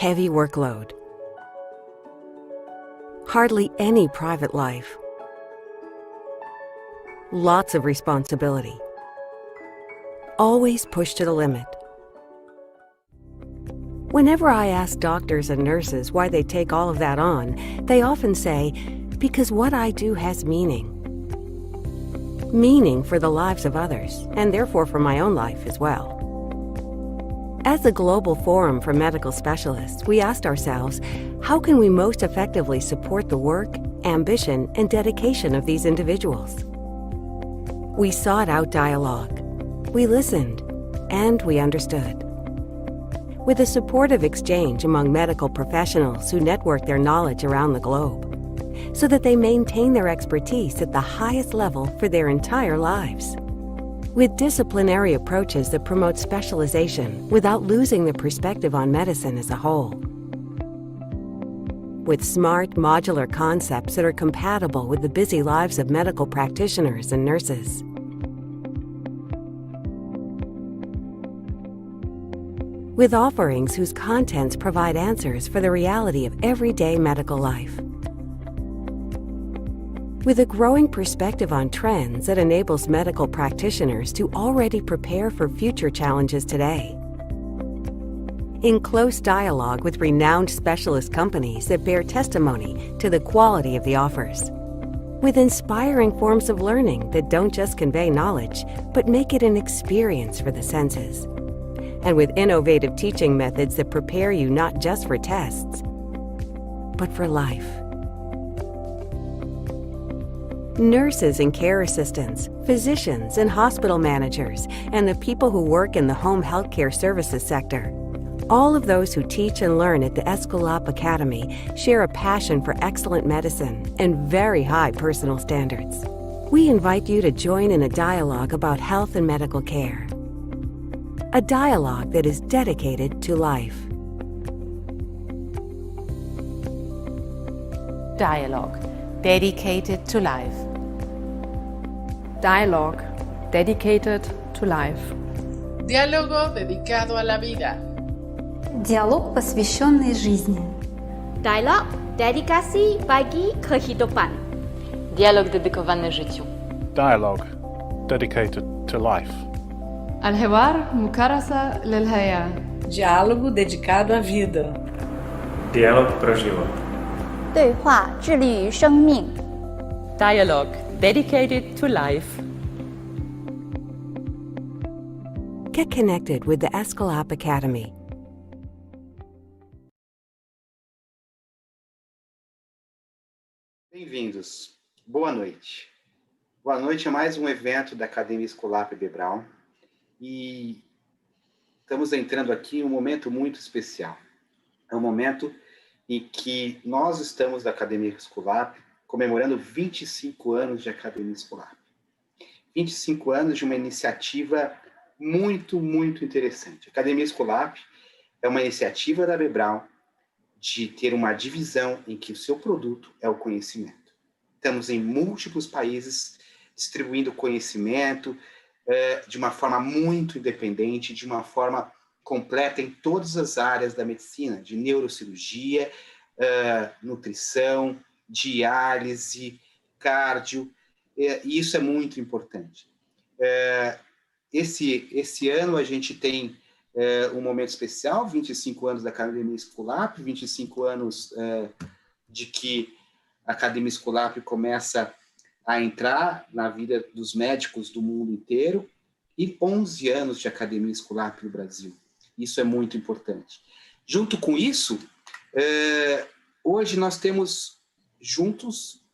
heavy workload. Hardly any private life. Lots of responsibility. Always pushed to the limit. Whenever I ask doctors and nurses why they take all of that on, they often say, because what I do has meaning. Meaning for the lives of others, and therefore for my own life as well. As a global forum for medical specialists, we asked ourselves, how can we most effectively support the work, ambition, and dedication of these individuals? We sought out dialogue. We listened, and we understood. With a supportive exchange among medical professionals who network their knowledge around the globe, so that they maintain their expertise at the highest level for their entire lives. With disciplinary approaches that promote specialization without losing the perspective on medicine as a whole. With smart, modular concepts that are compatible with the busy lives of medical practitioners and nurses. With offerings whose contents provide answers for the reality of everyday medical life. With a growing perspective on trends that enables medical practitioners to already prepare for future challenges today. In close dialogue with renowned specialist companies that bear testimony to the quality of the offers. With inspiring forms of learning that don't just convey knowledge, but make it an experience for the senses. And with innovative teaching methods that prepare you not just for tests, but for life. Nurses and care assistants, physicians and hospital managers, and the people who work in the home healthcare services sector. All of those who teach and learn at the Escalap Academy share a passion for excellent medicine and very high personal standards. We invite you to join in a dialogue about health and medical care. A dialogue that is dedicated to life. Dialogue, dedicated to life. Dialogue, dedicated to life. Diálogo dedicado a la vida. Dialog посвященный жизни. Dialog, dedikasi bagi kehidupan. Dialog dedykowany życiu. Dialogue, dedicated to life. الحوار مكرس للحياة. Diálogo dedicado à vida. Dialog pro život. 对话致力于生命。Dialogue, dedicated to life. Get connected with the Escalap Academy. Bem-vindos. Boa noite. Boa noite a mais um evento da Academia Escalap Bebral. E estamos entrando aqui em um momento muito especial. É um momento em que nós estamos da Academia Escalap comemorando 25 anos de Academia Escalap. 25 anos de uma iniciativa muito interessante. A Academia Escalap é uma iniciativa da Bebral de ter uma divisão em que o seu produto é o conhecimento. Estamos em múltiplos países distribuindo conhecimento de uma forma muito independente, de uma forma completa em todas as áreas da medicina, de neurocirurgia, nutrição, diálise, cardio, e isso é muito importante. Esse ano a gente tem um momento especial, 25 anos da Academia Escalap, 25 anos de que a Academia Escalap começa a entrar na vida dos médicos do mundo inteiro, e 11 anos de Academia Escalap no Brasil. Isso é muito importante. Junto com isso, hoje nós temos juntos,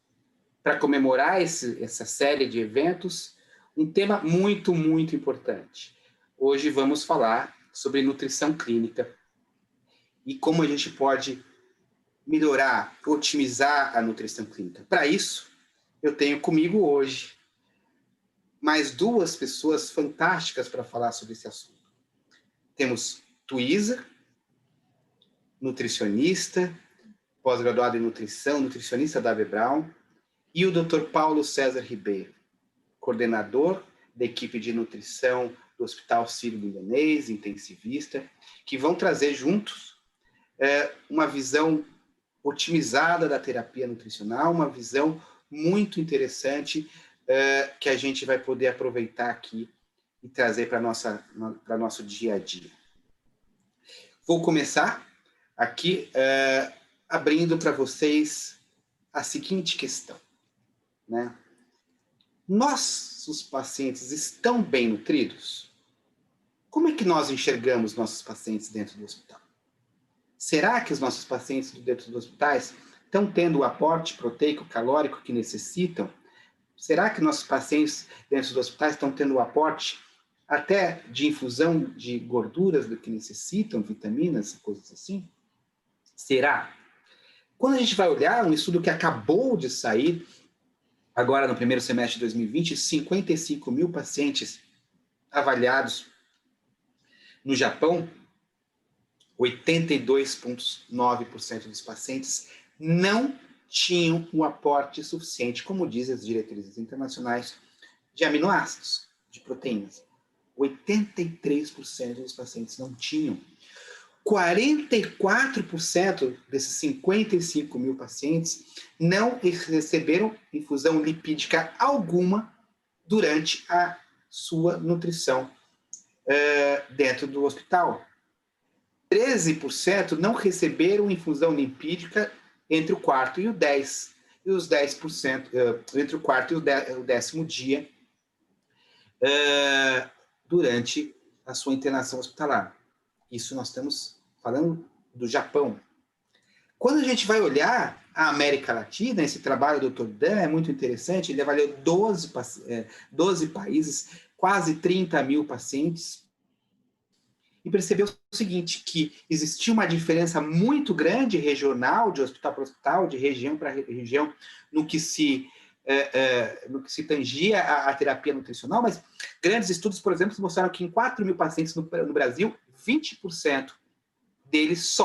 para comemorar essa série de eventos, um tema muito importante. Hoje vamos falar sobre nutrição clínica e como a gente pode melhorar, otimizar a nutrição clínica. Para isso, eu tenho comigo hoje mais duas pessoas fantásticas para falar sobre esse assunto. Temos Tuísa, nutricionista, pós-graduada em nutrição, nutricionista da Bebral, e o Dr. Paulo César Ribeiro, coordenador da equipe de nutrição do Hospital Sírio-Libanês, intensivista, que vão trazer juntos uma visão otimizada da terapia nutricional, uma visão muito interessante que a gente vai poder aproveitar aqui e trazer para nosso dia a dia. Vou começar aqui abrindo para vocês a seguinte questão, né? Nossos pacientes estão bem nutridos? Como é que nós enxergamos nossos pacientes dentro do hospital? Será que os nossos pacientes dentro dos hospitais estão tendo o aporte proteico calórico que necessitam? Será que nossos pacientes dentro dos hospitais estão tendo o aporte até de infusão de gorduras do que necessitam, vitaminas, coisas assim? Será? Quando a gente vai olhar um estudo que acabou de sair, agora no primeiro semestre de 2020, 55 mil pacientes avaliados no Japão, 82,9% dos pacientes não tinham o aporte suficiente, como dizem as diretrizes internacionais, de aminoácidos, de proteínas. 83% dos pacientes não tinham. 44% desses 55 mil pacientes não receberam infusão lipídica alguma durante a sua nutrição dentro do hospital. 13% não receberam infusão lipídica entre o quarto e o 10%, e os 10% entre o quarto e o 10º dia durante a sua internação hospitalar. Isso nós estamos falando do Japão. Quando a gente vai olhar a América Latina, esse trabalho do Dr. Dan é muito interessante, ele avaliou 12 países, quase 30 mil pacientes, e percebeu o seguinte, que existia uma diferença muito grande regional, de hospital para hospital, de região para região, no que se tangia a terapia nutricional, mas grandes estudos, por exemplo, mostraram que em 4 mil pacientes no Brasil, 20% deles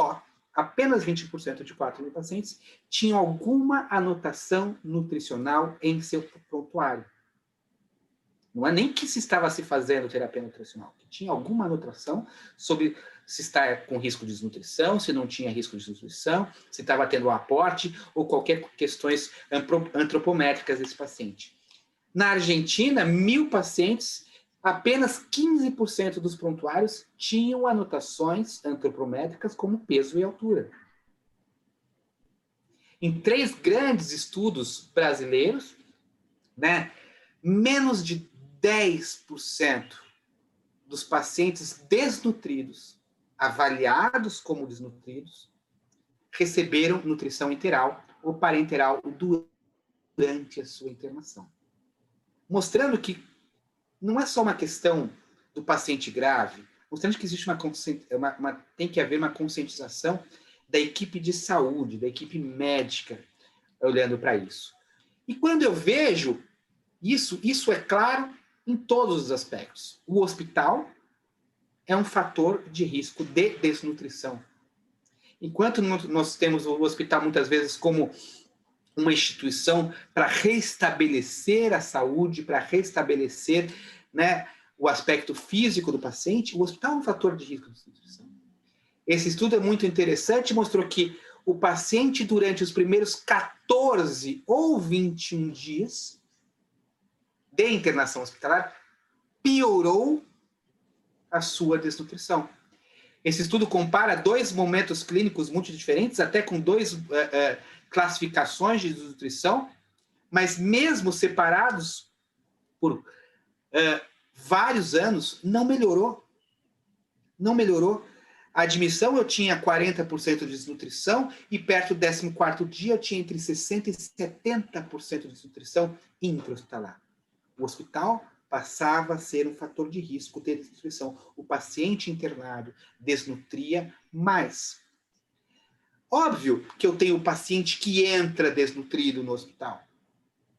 apenas 20% de 4 mil pacientes, tinham alguma anotação nutricional em seu prontuário. Não é nem que se estava se fazendo terapia nutricional, que tinha alguma anotação sobre se está com risco de desnutrição, se não tinha risco de desnutrição, se estava tendo um aporte ou qualquer questões antropométricas desse paciente. Na Argentina, 1.000 pacientes, apenas 15% dos prontuários tinham anotações antropométricas como peso e altura. Em 3 grandes estudos brasileiros, né, menos de 10% dos pacientes desnutridos, avaliados como desnutridos, receberam nutrição enteral ou parenteral durante a sua internação. Mostrando que não é só uma questão do paciente grave, mostrando que existe tem que haver uma conscientização da equipe de saúde, da equipe médica, olhando para isso. E quando eu vejo isso é claro em todos os aspectos. O hospital é um fator de risco de desnutrição. Enquanto nós temos o hospital muitas vezes como uma instituição para restabelecer a saúde, para restabelecer, né, o aspecto físico do paciente, o hospital é um fator de risco de desnutrição. Esse estudo é muito interessante, mostrou que o paciente, durante os primeiros 14 ou 21 dias de internação hospitalar, piorou a sua desnutrição. Esse estudo compara 2 momentos clínicos muito diferentes, até com 2 classificações de desnutrição, mas mesmo separados por vários anos, não melhorou. Não melhorou. A admissão eu tinha 40% de desnutrição e perto do 14º dia eu tinha entre 60% e 70% de desnutrição intra-hospitalar. O hospital passava a ser um fator de risco de desnutrição. O paciente internado desnutria mais. Óbvio que eu tenho um paciente que entra desnutrido no hospital,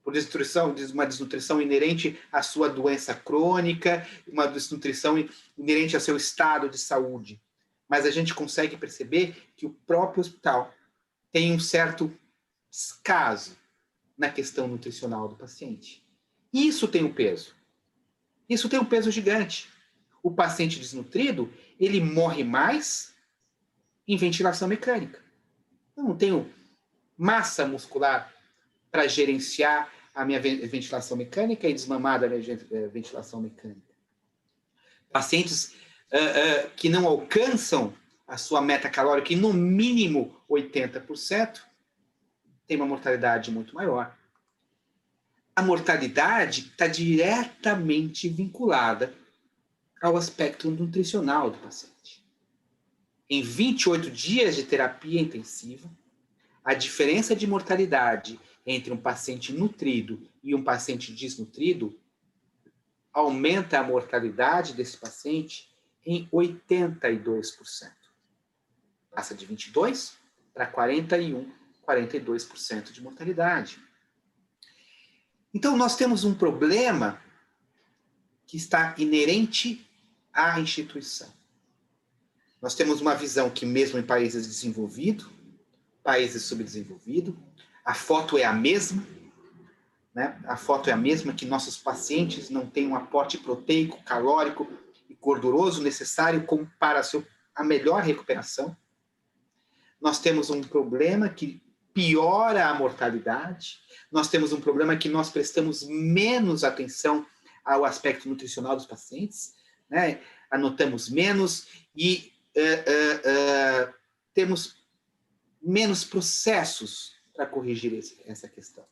por uma desnutrição inerente à sua doença crônica, uma desnutrição inerente ao seu estado de saúde. Mas a gente consegue perceber que o próprio hospital tem um certo descaso na questão nutricional do paciente. Isso tem um peso. Isso tem um peso gigante. O paciente desnutrido, ele morre mais em ventilação mecânica. Eu não tenho massa muscular para gerenciar a minha ventilação mecânica e desmamar da minha ventilação mecânica. Pacientes que não alcançam a sua meta calórica em no mínimo 80%, tem uma mortalidade muito maior. A mortalidade está diretamente vinculada ao aspecto nutricional do paciente. Em 28 dias de terapia intensiva, a diferença de mortalidade entre um paciente nutrido e um paciente desnutrido aumenta a mortalidade desse paciente em 82%. Passa de 22% para 41%, 42% de mortalidade. Então, nós temos um problema que está inerente à instituição. Nós temos uma visão que mesmo em países desenvolvidos, países subdesenvolvidos, a foto é a mesma, né? A foto é a mesma, que nossos pacientes não têm um aporte proteico, calórico e gorduroso necessário como para a melhor recuperação. Nós temos um problema que piora a mortalidade, nós temos um problema que nós prestamos menos atenção ao aspecto nutricional dos pacientes, né? Anotamos menos e temos menos processos para corrigir essa questão.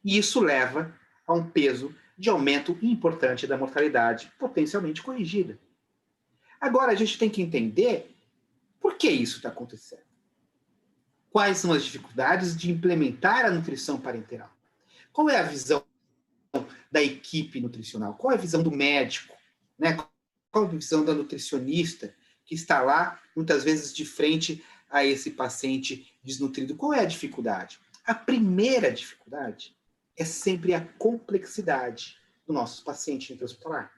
E isso leva a um peso de aumento importante da mortalidade, potencialmente corrigida. Agora, a gente tem que entender por que isso está acontecendo. Quais são as dificuldades de implementar a nutrição parenteral? Qual é a visão da equipe nutricional? Qual é a visão do médico? Né? Qual é a visão da nutricionista que está lá, muitas vezes, de frente a esse paciente desnutrido? Qual é a dificuldade? A primeira dificuldade é sempre a complexidade do nosso paciente intra-hospitalar.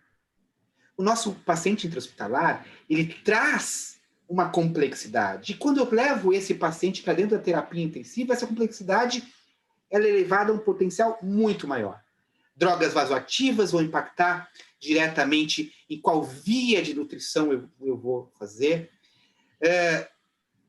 O nosso paciente intra-hospitalar, ele traz uma complexidade. E quando eu levo esse paciente para dentro da terapia intensiva, essa complexidade ela é elevada a um potencial muito maior. Drogas vasoativas vão impactar diretamente em qual via de nutrição eu vou fazer.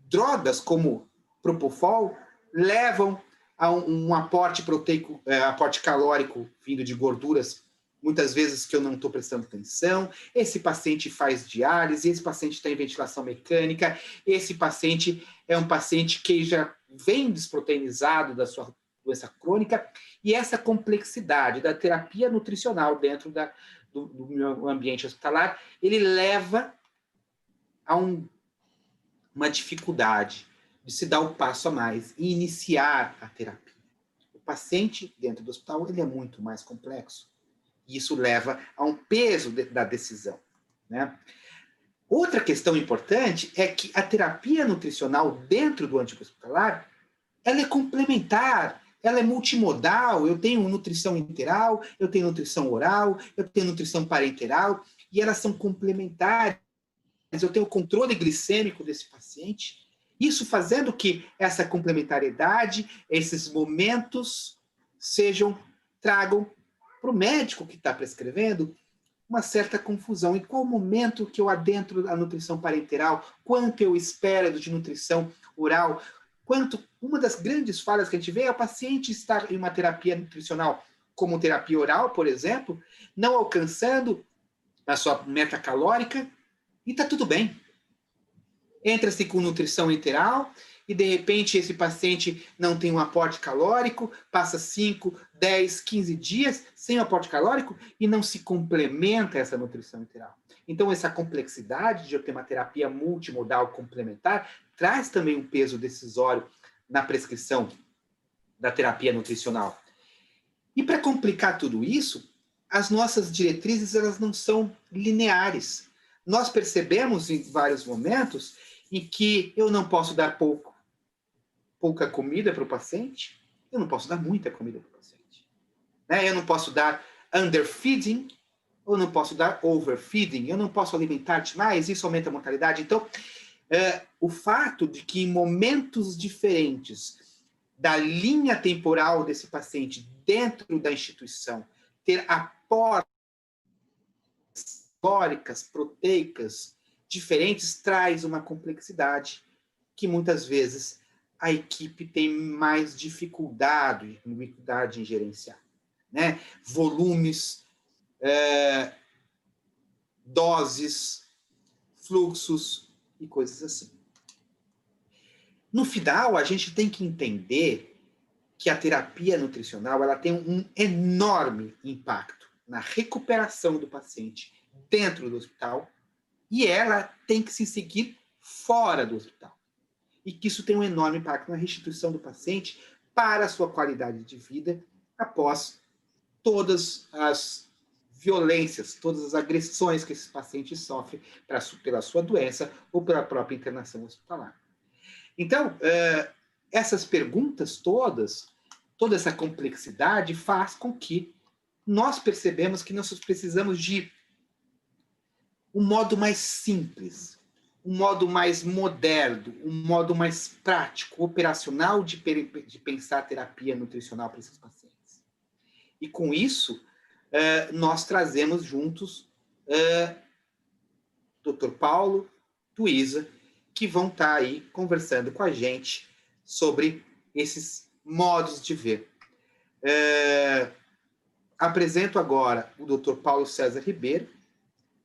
Drogas como Propofol levam a um aporte proteico, aporte calórico vindo de gorduras, muitas vezes que eu não estou prestando atenção. Esse paciente faz diálise, esse paciente está em ventilação mecânica, esse paciente é um paciente que já vem desproteinizado da sua doença crônica, e essa complexidade da terapia nutricional dentro do meu ambiente hospitalar, ele leva a uma dificuldade de se dar o passo a mais e iniciar a terapia. O paciente dentro do hospital, ele é muito mais complexo. E isso leva a um peso da decisão, né? Outra questão importante é que a terapia nutricional dentro do ambiente hospitalar, ela é complementar, ela é multimodal. Eu tenho nutrição interal, eu tenho nutrição oral, eu tenho nutrição parenteral, e elas são complementares. Eu tenho o controle glicêmico desse paciente, isso fazendo que essa complementariedade, esses momentos tragam para o médico que está prescrevendo uma certa confusão. Em qual momento que eu adentro a nutrição parenteral? Quanto eu espero de nutrição oral? Uma das grandes falhas que a gente vê é o paciente estar em uma terapia nutricional, como terapia oral, por exemplo, não alcançando a sua meta calórica, e está tudo bem. Entra-se com nutrição interal e, de repente, esse paciente não tem um aporte calórico, passa 5, 10, 15 dias sem aporte calórico e não se complementa essa nutrição interal. Então, essa complexidade de eu ter uma terapia multimodal complementar traz também um peso decisório na prescrição da terapia nutricional. E para complicar tudo isso, as nossas diretrizes elas não são lineares. Nós percebemos em vários momentos em que eu não posso dar pouca comida para o paciente, eu não posso dar muita comida para o paciente. Né? Eu não posso dar underfeeding, ou não posso dar overfeeding, eu não posso alimentar demais, isso aumenta a mortalidade. Então, o fato de que em momentos diferentes da linha temporal desse paciente dentro da instituição, ter aportes calóricas, proteicas diferentes, traz uma complexidade que muitas vezes a equipe tem mais dificuldade em gerenciar, né? Volumes, doses, fluxos e coisas assim. No final, a gente tem que entender que a terapia nutricional ela tem um enorme impacto na recuperação do paciente dentro do hospital e ela tem que se seguir fora do hospital. E que isso tem um enorme impacto na restituição do paciente para a sua qualidade de vida após todas as violências, todas as agressões que esse paciente sofre pela sua doença ou pela própria internação hospitalar. Então, essas perguntas todas, toda essa complexidade faz com que nós percebemos que nós precisamos de um modo mais simples, um modo mais moderno, um modo mais prático, operacional de pensar a terapia nutricional para esses pacientes. E com isso, nós trazemos juntos Dr. Paulo, Tuísa, que vão estar aí conversando com a gente sobre esses modos de ver. Apresento agora o Dr. Paulo César Ribeiro,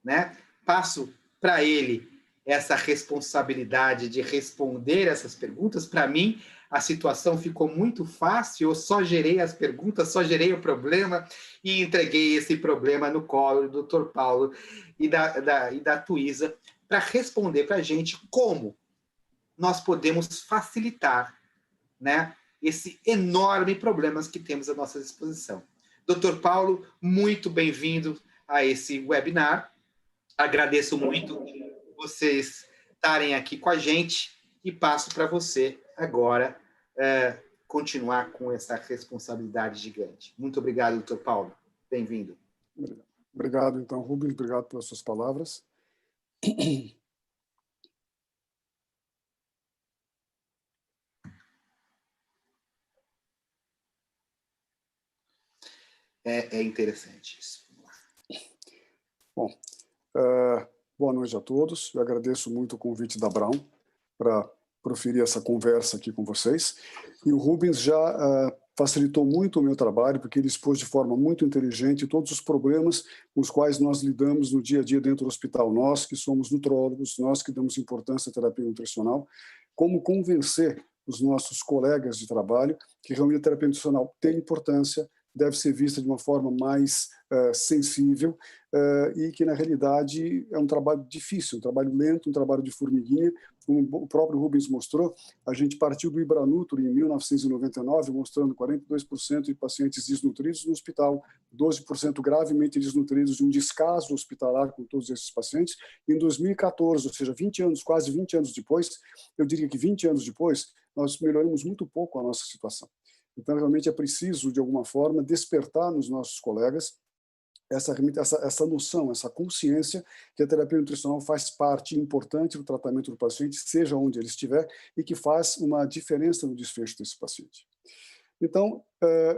né? Passo para ele essa responsabilidade de responder essas perguntas. Para mim, a situação ficou muito fácil, eu só gerei as perguntas, só gerei o problema e entreguei esse problema no colo do Dr. Paulo e da Tuísa para responder para a gente como nós podemos facilitar, né, esse enorme problema que temos à nossa disposição. Dr. Paulo, muito bem-vindo a esse webinar. Agradeço muito vocês estarem aqui com a gente e passo para você agora continuar com essa responsabilidade gigante. Muito obrigado, Dr. Paulo. Bem-vindo. Obrigado, então, Rubens. Obrigado pelas suas palavras. É interessante isso. Bom, boa noite a todos. Eu agradeço muito o convite da Brown para proferir essa conversa aqui com vocês. E o Rubens já facilitou muito o meu trabalho, porque ele expôs de forma muito inteligente todos os problemas com os quais nós lidamos no dia a dia dentro do hospital. Nós que somos nutrólogos, nós que damos importância à terapia nutricional, como convencer os nossos colegas de trabalho que realmente a terapia nutricional tem importância, deve ser vista de uma forma mais sensível e que, na realidade, é um trabalho difícil, um trabalho lento, um trabalho de formiguinha. Como o próprio Rubens mostrou, a gente partiu do Ibranutro em 1999, mostrando 42% de pacientes desnutridos no hospital, 12% gravemente desnutridos, de um descaso hospitalar com todos esses pacientes. Em 2014, ou seja, 20 anos, quase 20 anos depois, eu diria que 20 anos depois, nós melhoramos muito pouco a nossa situação. Então, realmente é preciso, de alguma forma, despertar nos nossos colegas essa noção, essa consciência que a terapia nutricional faz parte importante do tratamento do paciente, seja onde ele estiver, e que faz uma diferença no desfecho desse paciente. Então,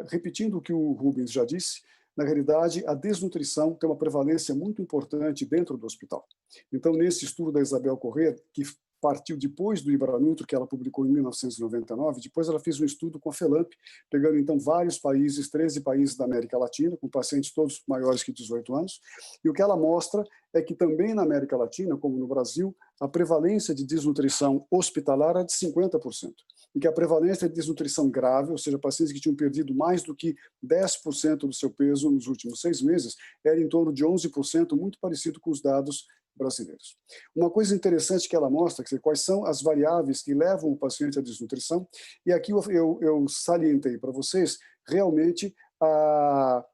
repetindo o que o Rubens já disse, na realidade, a desnutrição tem uma prevalência muito importante dentro do hospital. Então, nesse estudo da Isabel Corrêa, que partiu depois do Ibranutro, que ela publicou em 1999, depois ela fez um estudo com a FELAMP, pegando então vários países, 13 países da América Latina, com pacientes todos maiores que 18 anos, e o que ela mostra é que também na América Latina, como no Brasil, a prevalência de desnutrição hospitalar é de 50%, e que a prevalência de desnutrição grave, ou seja, pacientes que tinham perdido mais do que 10% do seu peso nos últimos 6 meses, era em torno de 11%, muito parecido com os dados brasileiros. Uma coisa interessante que ela mostra, que quais são as variáveis que levam o paciente à desnutrição, e aqui eu salientei para vocês realmente a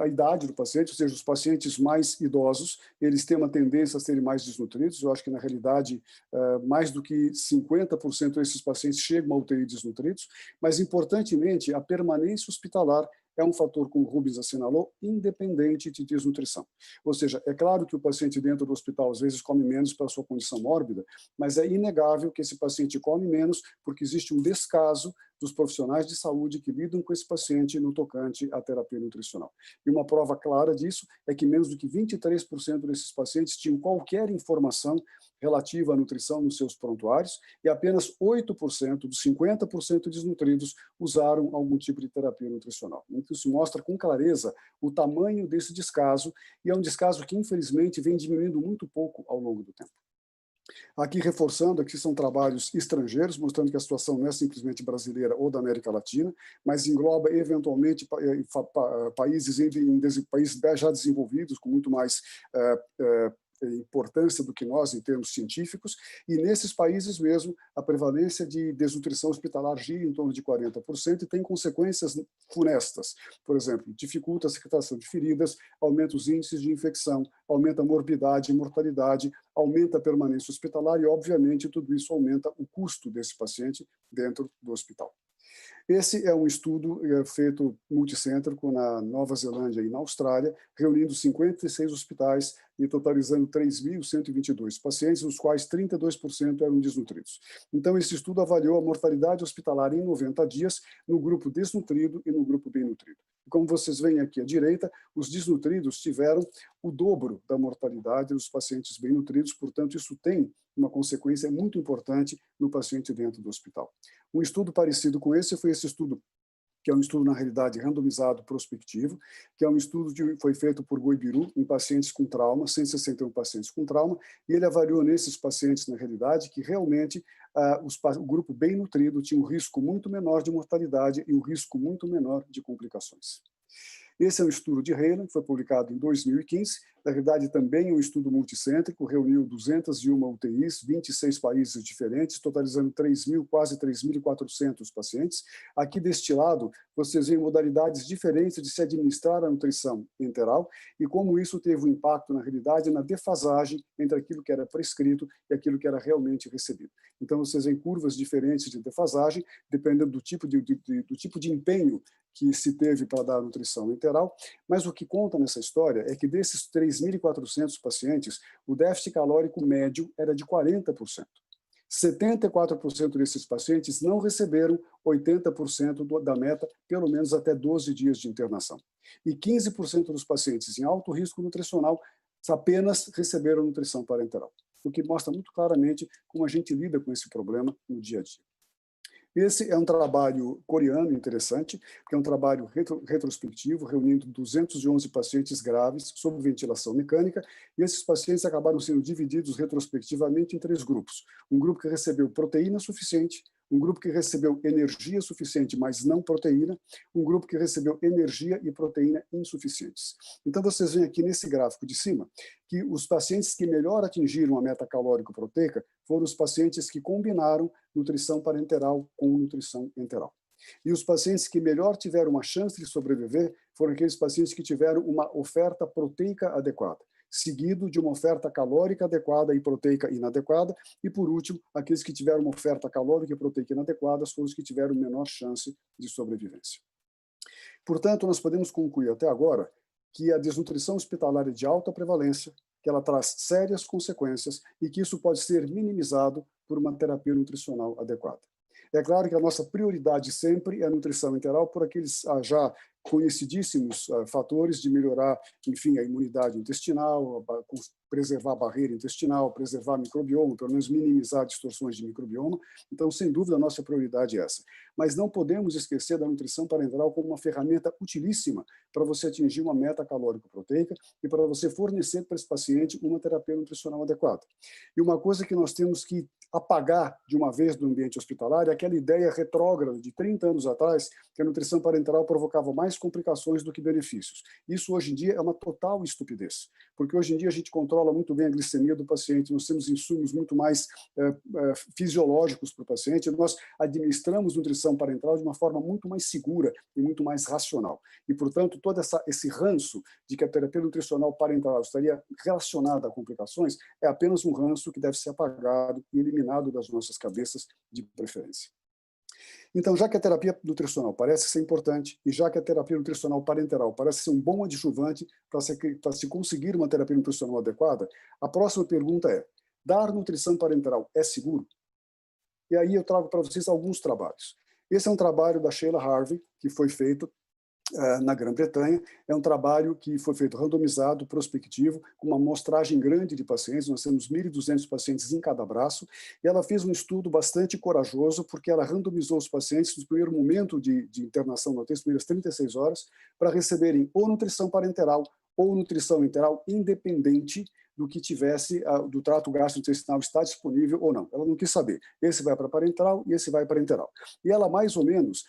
idade do paciente, ou seja, os pacientes mais idosos, eles têm uma tendência a serem mais desnutridos. Eu acho que, na realidade, mais do que 50% desses pacientes chegam à UTI desnutridos, mas, importantemente, a permanência hospitalar é um fator, como o Rubens assinalou, independente de desnutrição. Ou seja, é claro que o paciente dentro do hospital às vezes come menos pela sua condição mórbida, mas é inegável que esse paciente come menos porque existe um descaso dos profissionais de saúde que lidam com esse paciente no tocante à terapia nutricional. E uma prova clara disso é que menos do que 23% desses pacientes tinham qualquer informação relativa à nutrição nos seus prontuários e apenas 8% dos 50% desnutridos usaram algum tipo de terapia nutricional. Então, isso mostra com clareza o tamanho desse descaso, e é um descaso que, infelizmente, vem diminuindo muito pouco ao longo do tempo. Aqui reforçando, aqui são trabalhos estrangeiros, mostrando que a situação não é simplesmente brasileira ou da América Latina, mas engloba eventualmente países já desenvolvidos, com muito mais importância do que nós em termos científicos, e nesses países mesmo a prevalência de desnutrição hospitalar gira em torno de 40% e tem consequências funestas. Por exemplo, dificulta a cicatrização de feridas, aumenta os índices de infecção, aumenta a morbidade e mortalidade, aumenta a permanência hospitalar e, obviamente, tudo isso aumenta o custo desse paciente dentro do hospital. Esse é um estudo feito multicêntrico na Nova Zelândia e na Austrália, reunindo 56 hospitais e totalizando 3.122 pacientes, dos quais 32% eram desnutridos. Então, esse estudo avaliou a mortalidade hospitalar em 90 dias no grupo desnutrido e no grupo bem nutrido. Como vocês veem aqui à direita, os desnutridos tiveram o dobro da mortalidade dos pacientes bem nutridos, portanto, isso tem uma consequência muito importante no paciente dentro do hospital. Um estudo parecido com esse foi esse estudo, que é um estudo, na realidade, randomizado prospectivo, que é um estudo que foi feito por Goibiru em pacientes com trauma, 161 pacientes com trauma, e ele avaliou nesses pacientes, na realidade, que realmente o grupo bem nutrido tinha um risco muito menor de mortalidade e um risco muito menor de complicações. Esse é um estudo de Heyland, que foi publicado em 2015. Na realidade, também é um estudo multicêntrico, reuniu 201 UTIs, 26 países diferentes, totalizando quase 3.400 pacientes. Aqui deste lado, vocês veem modalidades diferentes de se administrar a nutrição enteral e como isso teve um impacto, na realidade, na defasagem entre aquilo que era prescrito e aquilo que era realmente recebido. Então, vocês veem curvas diferentes de defasagem, dependendo do tipo de empenho que se teve para dar a nutrição enteral, mas o que conta nessa história é que desses 3.400 pacientes, o déficit calórico médio era de 40%. 74% desses pacientes não receberam 80% da meta, pelo menos até 12 dias de internação. E 15% dos pacientes em alto risco nutricional apenas receberam nutrição parenteral, o que mostra muito claramente como a gente lida com esse problema no dia a dia. Esse é um trabalho coreano interessante, que é um trabalho retrospectivo, reunindo 211 pacientes graves sob ventilação mecânica, e esses pacientes acabaram sendo divididos retrospectivamente em 3 grupos. Um grupo que recebeu proteína suficiente, um grupo que recebeu energia suficiente, mas não proteína, um grupo que recebeu energia e proteína insuficientes. Então, vocês veem aqui nesse gráfico de cima que os pacientes que melhor atingiram a meta calórico-proteica foram os pacientes que combinaram nutrição parenteral com nutrição enteral. E os pacientes que melhor tiveram uma chance de sobreviver foram aqueles pacientes que tiveram uma oferta proteica adequada, seguido de uma oferta calórica adequada e proteica inadequada, e, por último, aqueles que tiveram uma oferta calórica e proteica inadequada foram os que tiveram menor chance de sobrevivência. Portanto, nós podemos concluir até agora que a desnutrição hospitalar é de alta prevalência, que ela traz sérias consequências e que isso pode ser minimizado por uma terapia nutricional adequada. É claro que a nossa prioridade sempre é a nutrição enteral por aqueles já conhecidíssimos fatores de melhorar, enfim, a imunidade intestinal, preservar a barreira intestinal, preservar microbioma, pelo menos minimizar distorções de microbioma. Então, sem dúvida, a nossa prioridade é essa. Mas não podemos esquecer da nutrição parenteral como uma ferramenta utilíssima para você atingir uma meta calórico-proteica e para você fornecer para esse paciente uma terapia nutricional adequada. E uma coisa que nós temos que apagar de uma vez do ambiente hospitalar é aquela ideia retrógrada de 30 anos atrás que a nutrição parenteral provocava mais complicações do que benefícios. Isso hoje em dia é uma total estupidez, porque hoje em dia a gente controla muito bem a glicemia do paciente, nós temos insumos muito mais fisiológicos para o paciente, nós administramos nutrição parenteral de uma forma muito mais segura e muito mais racional. E, portanto, todo esse ranço de que a terapia nutricional parenteral estaria relacionada a complicações é apenas um ranço que deve ser apagado e eliminado das nossas cabeças de preferência. Então, já que a terapia nutricional parece ser importante e já que a terapia nutricional parenteral parece ser um bom adjuvante para se conseguir uma terapia nutricional adequada, a próxima pergunta é: dar nutrição parenteral é seguro? E aí eu trago para vocês alguns trabalhos. Esse é um trabalho da Sheila Harvey, que foi feito na Grã-Bretanha. É um trabalho que foi feito randomizado, prospectivo, com uma amostragem grande de pacientes. Nós temos 1.200 pacientes em cada braço. E ela fez um estudo bastante corajoso, porque ela randomizou os pacientes no primeiro momento de internação, nas primeiras 36 horas, para receberem ou nutrição parenteral ou nutrição enteral, independente do que tivesse, do trato gastrointestinal está disponível ou não. Ela não quis saber. Esse vai para parenteral e esse vai para enteral. E ela, mais ou menos,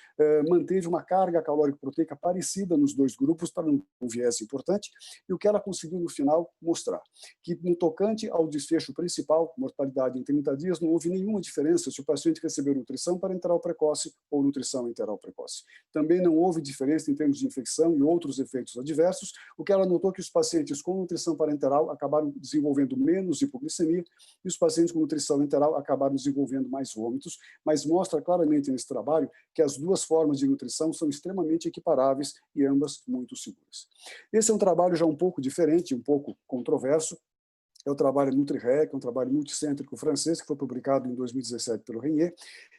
manteve uma carga calórico-proteica parecida nos dois grupos, para um viés importante, e o que ela conseguiu, no final, mostrar. Que, no tocante ao desfecho principal, mortalidade em 30 dias, não houve nenhuma diferença se o paciente recebeu nutrição parenteral precoce ou nutrição enteral precoce. Também não houve diferença em termos de infecção e outros efeitos adversos. O que ela notou que os pacientes com nutrição parenteral acabaram desenvolvendo menos hipoglicemia e os pacientes com nutrição enteral acabaram desenvolvendo mais vômitos, mas mostra claramente nesse trabalho que as duas formas de nutrição são extremamente equiparáveis e ambas muito seguras. Esse é um trabalho já um pouco diferente, um pouco controverso. É o trabalho NutriRec, um trabalho multicêntrico francês, que foi publicado em 2017 pelo Renier,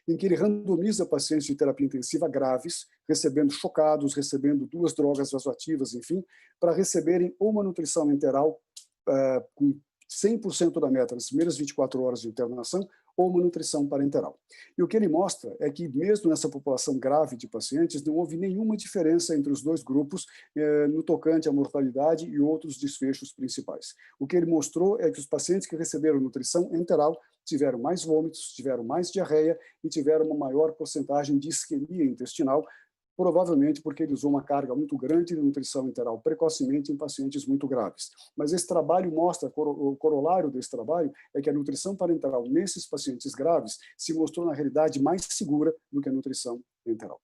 em que ele randomiza pacientes de terapia intensiva graves, recebendo chocados, recebendo 2 drogas vasoativas, enfim, para receberem ou uma nutrição enteral com 100% da meta nas primeiras 24 horas de internação, ou uma nutrição parenteral. E o que ele mostra é que, mesmo nessa população grave de pacientes, não houve nenhuma diferença entre os dois grupos no tocante à mortalidade e outros desfechos principais. O que ele mostrou é que os pacientes que receberam nutrição enteral tiveram mais vômitos, tiveram mais diarreia e tiveram uma maior porcentagem de isquemia intestinal, provavelmente porque ele usou uma carga muito grande de nutrição enteral precocemente em pacientes muito graves. Mas esse trabalho mostra, o corolário desse trabalho é que a nutrição parenteral nesses pacientes graves se mostrou, na realidade, mais segura do que a nutrição enteral.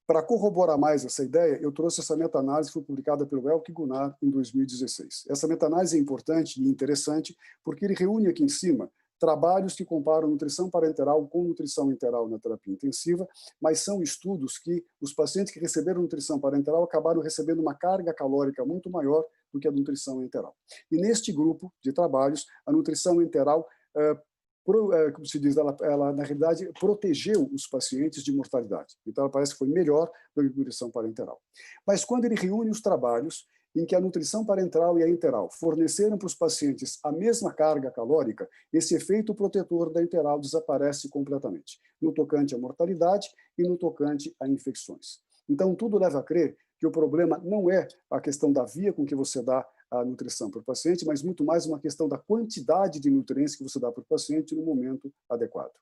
Para corroborar mais essa ideia, eu trouxe essa meta-análise que foi publicada pelo Elke Gunnar em 2016. Essa meta-análise é importante e interessante porque ele reúne aqui em cima trabalhos que comparam nutrição parenteral com nutrição enteral na terapia intensiva, mas são estudos que os pacientes que receberam nutrição parenteral acabaram recebendo uma carga calórica muito maior do que a nutrição enteral. E neste grupo de trabalhos, a nutrição enteral, como se diz, ela na realidade protegeu os pacientes de mortalidade. Então ela parece que foi melhor do que a nutrição parenteral. Mas quando ele reúne os trabalhos em que a nutrição parenteral e a enteral forneceram para os pacientes a mesma carga calórica, esse efeito protetor da enteral desaparece completamente, no tocante à mortalidade e no tocante a infecções. Então, tudo leva a crer que o problema não é a questão da via com que você dá a nutrição para o paciente, mas muito mais uma questão da quantidade de nutrientes que você dá para o paciente no momento adequado.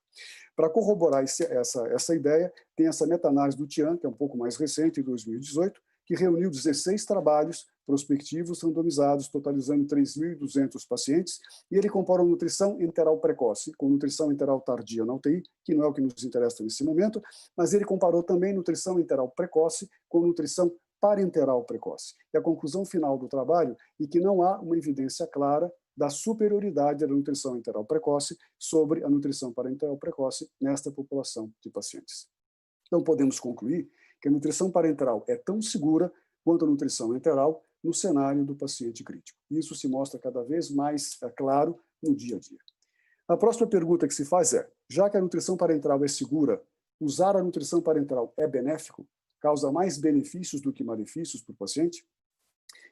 Para corroborar essa ideia, tem essa meta-análise do Tian, que é um pouco mais recente, em 2018, que reuniu 16 trabalhos prospectivos randomizados, totalizando 3.200 pacientes, e ele comparou nutrição enteral precoce com nutrição enteral tardia na UTI, que não é o que nos interessa nesse momento, mas ele comparou também nutrição enteral precoce com nutrição parenteral precoce. E a conclusão final do trabalho é que não há uma evidência clara da superioridade da nutrição enteral precoce sobre a nutrição parenteral precoce nesta população de pacientes. Então, podemos concluir que a nutrição parenteral é tão segura quanto a nutrição enteral no cenário do paciente crítico. Isso se mostra cada vez mais claro no dia a dia. A próxima pergunta que se faz é, já que a nutrição parenteral é segura, usar a nutrição parenteral é benéfico? Causa mais benefícios do que malefícios para o paciente?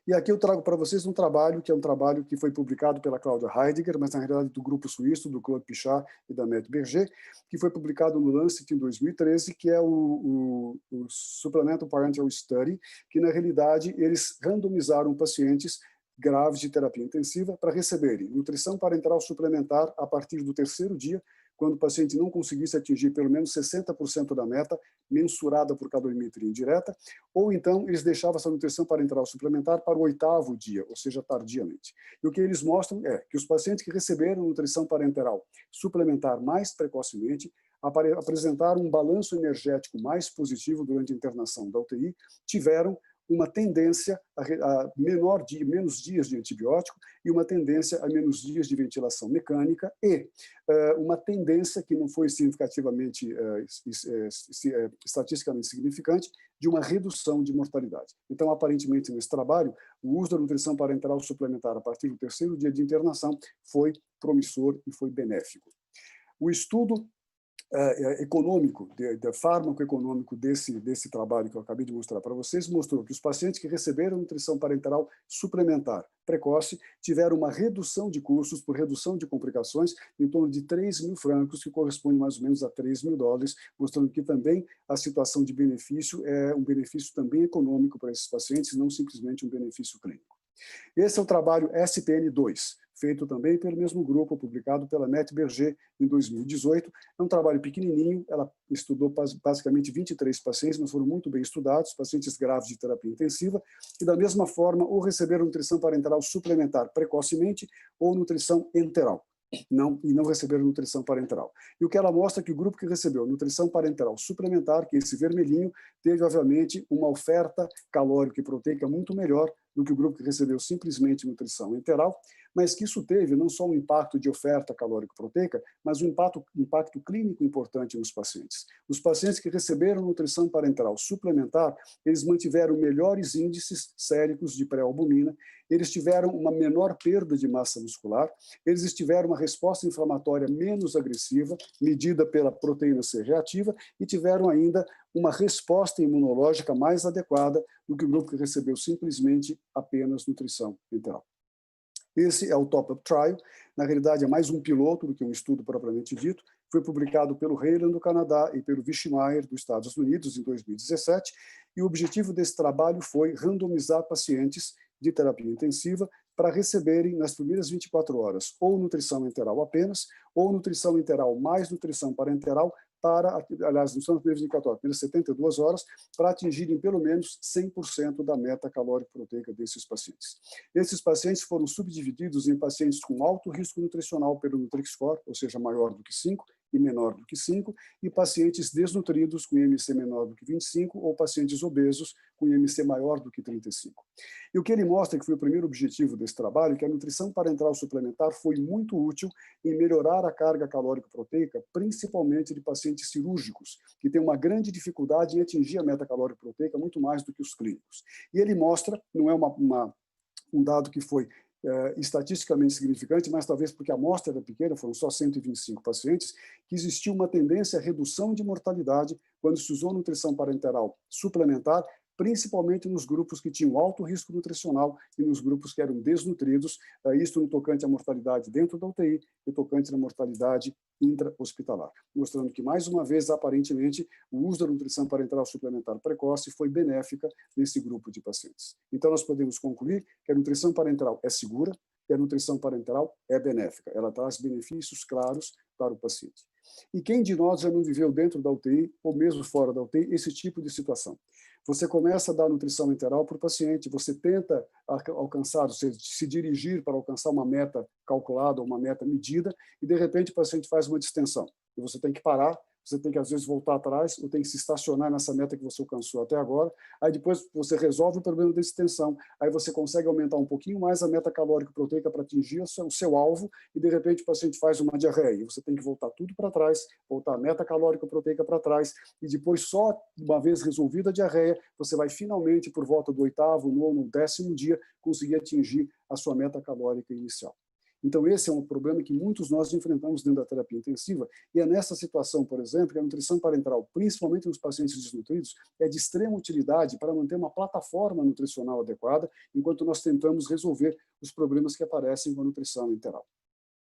E aqui eu trago para vocês um trabalho que é um trabalho que foi publicado pela Cláudia Heidegger, mas na realidade do grupo suíço, do Claude Pichard e da Mette Berger, que foi publicado no Lancet em 2013, que é o Supplemental Parenteral Study, que na realidade eles randomizaram pacientes graves de terapia intensiva para receberem nutrição parenteral suplementar a partir do 3º dia, quando o paciente não conseguisse atingir pelo menos 60% da meta, mensurada por calorimetria indireta, ou então eles deixavam essa nutrição parenteral suplementar para o 8º dia, ou seja, tardiamente. E o que eles mostram é que os pacientes que receberam nutrição parenteral suplementar mais precocemente apresentaram um balanço energético mais positivo durante a internação da UTI, tiveram uma tendência a menos dias de antibiótico e uma tendência a menos dias de ventilação mecânica e uma tendência que não foi significativamente, estatisticamente significante, de uma redução de mortalidade. Então, aparentemente, nesse trabalho, o uso da nutrição parenteral suplementar a partir do 3º dia de internação foi promissor e foi benéfico. O estudo econômico, de fármaco econômico desse trabalho que eu acabei de mostrar para vocês, mostrou que os pacientes que receberam nutrição parenteral suplementar precoce tiveram uma redução de custos por redução de complicações em torno de 3 mil francos, que corresponde mais ou menos a 3 mil dólares, mostrando que também a situação de benefício é um benefício também econômico para esses pacientes, não simplesmente um benefício clínico. Esse é o trabalho SPN2, feito também pelo mesmo grupo, publicado pela Annette Berger em 2018. É um trabalho pequenininho, ela estudou basicamente 23 pacientes, mas foram muito bem estudados, pacientes graves de terapia intensiva, que da mesma forma ou receberam nutrição parenteral suplementar precocemente ou nutrição enteral. E não receberam nutrição parenteral. E o que ela mostra é que o grupo que recebeu nutrição parenteral suplementar, que é esse vermelhinho, teve, obviamente, uma oferta calórica e proteica muito melhor do que o grupo que recebeu simplesmente nutrição enteral, mas que isso teve não só um impacto de oferta calórico-proteica, mas um impacto clínico importante nos pacientes. Os pacientes que receberam nutrição parenteral suplementar, eles mantiveram melhores índices séricos de pré-albumina, eles tiveram uma menor perda de massa muscular, eles tiveram uma resposta inflamatória menos agressiva, medida pela proteína C reativa, e tiveram ainda uma resposta imunológica mais adequada do que o grupo que recebeu simplesmente apenas nutrição enteral. Esse é o Top-Up Trial, na realidade é mais um piloto do que um estudo propriamente dito, foi publicado pelo Heyland do Canadá e pelo Wischmeyer dos Estados Unidos em 2017, e o objetivo desse trabalho foi randomizar pacientes de terapia intensiva para receberem nas primeiras 24 horas ou nutrição enteral apenas, ou nutrição enteral mais nutrição parenteral, aliás, não são nas primeiras 24 horas, primeiras 72 horas, para atingirem pelo menos 100% da meta calórico-proteica desses pacientes. Esses pacientes foram subdivididos em pacientes com alto risco nutricional pelo Nutri-Score, ou seja, maior do que 5 e menor do que 5, e pacientes desnutridos com IMC menor do que 25 ou pacientes obesos com IMC maior do que 35. E o que ele mostra, que foi o primeiro objetivo desse trabalho, que a nutrição parenteral suplementar foi muito útil em melhorar a carga calórico-proteica, principalmente de pacientes cirúrgicos, que têm uma grande dificuldade em atingir a meta calórico-proteica muito mais do que os clínicos. E ele mostra, não é um dado que foi estatisticamente significante, mas talvez porque a amostra era pequena, foram só 125 pacientes, que existiu uma tendência à redução de mortalidade quando se usou nutrição parenteral suplementar, principalmente nos grupos que tinham alto risco nutricional e nos grupos que eram desnutridos, isto no tocante à mortalidade dentro da UTI e tocante à mortalidade intra-hospitalar, mostrando que, mais uma vez, aparentemente, o uso da nutrição parenteral suplementar precoce foi benéfica nesse grupo de pacientes. Então, nós podemos concluir que a nutrição parenteral é segura e a nutrição parenteral é benéfica. Ela traz benefícios claros para o paciente. E quem de nós já não viveu dentro da UTI, ou mesmo fora da UTI, esse tipo de situação? Você começa a dar nutrição enteral para o paciente, você tenta alcançar, se dirigir para alcançar uma meta calculada, uma meta medida, e de repente o paciente faz uma distensão. E você tem que parar, você tem que às vezes voltar atrás, ou tem que se estacionar nessa meta que você alcançou até agora, aí depois você resolve o problema da distensão, aí você consegue aumentar um pouquinho mais a meta calórico-proteica para atingir o seu alvo, e de repente o paciente faz uma diarreia, e você tem que voltar tudo para trás, voltar a meta calórico-proteica para trás, e depois só uma vez resolvida a diarreia, você vai finalmente, por volta do 8º, 9º, 10º dia, conseguir atingir a sua meta calórica inicial. Então, esse é um problema que muitos nós enfrentamos dentro da terapia intensiva, e é nessa situação, por exemplo, que a nutrição parenteral, principalmente nos pacientes desnutridos, é de extrema utilidade para manter uma plataforma nutricional adequada, enquanto nós tentamos resolver os problemas que aparecem com a nutrição enteral.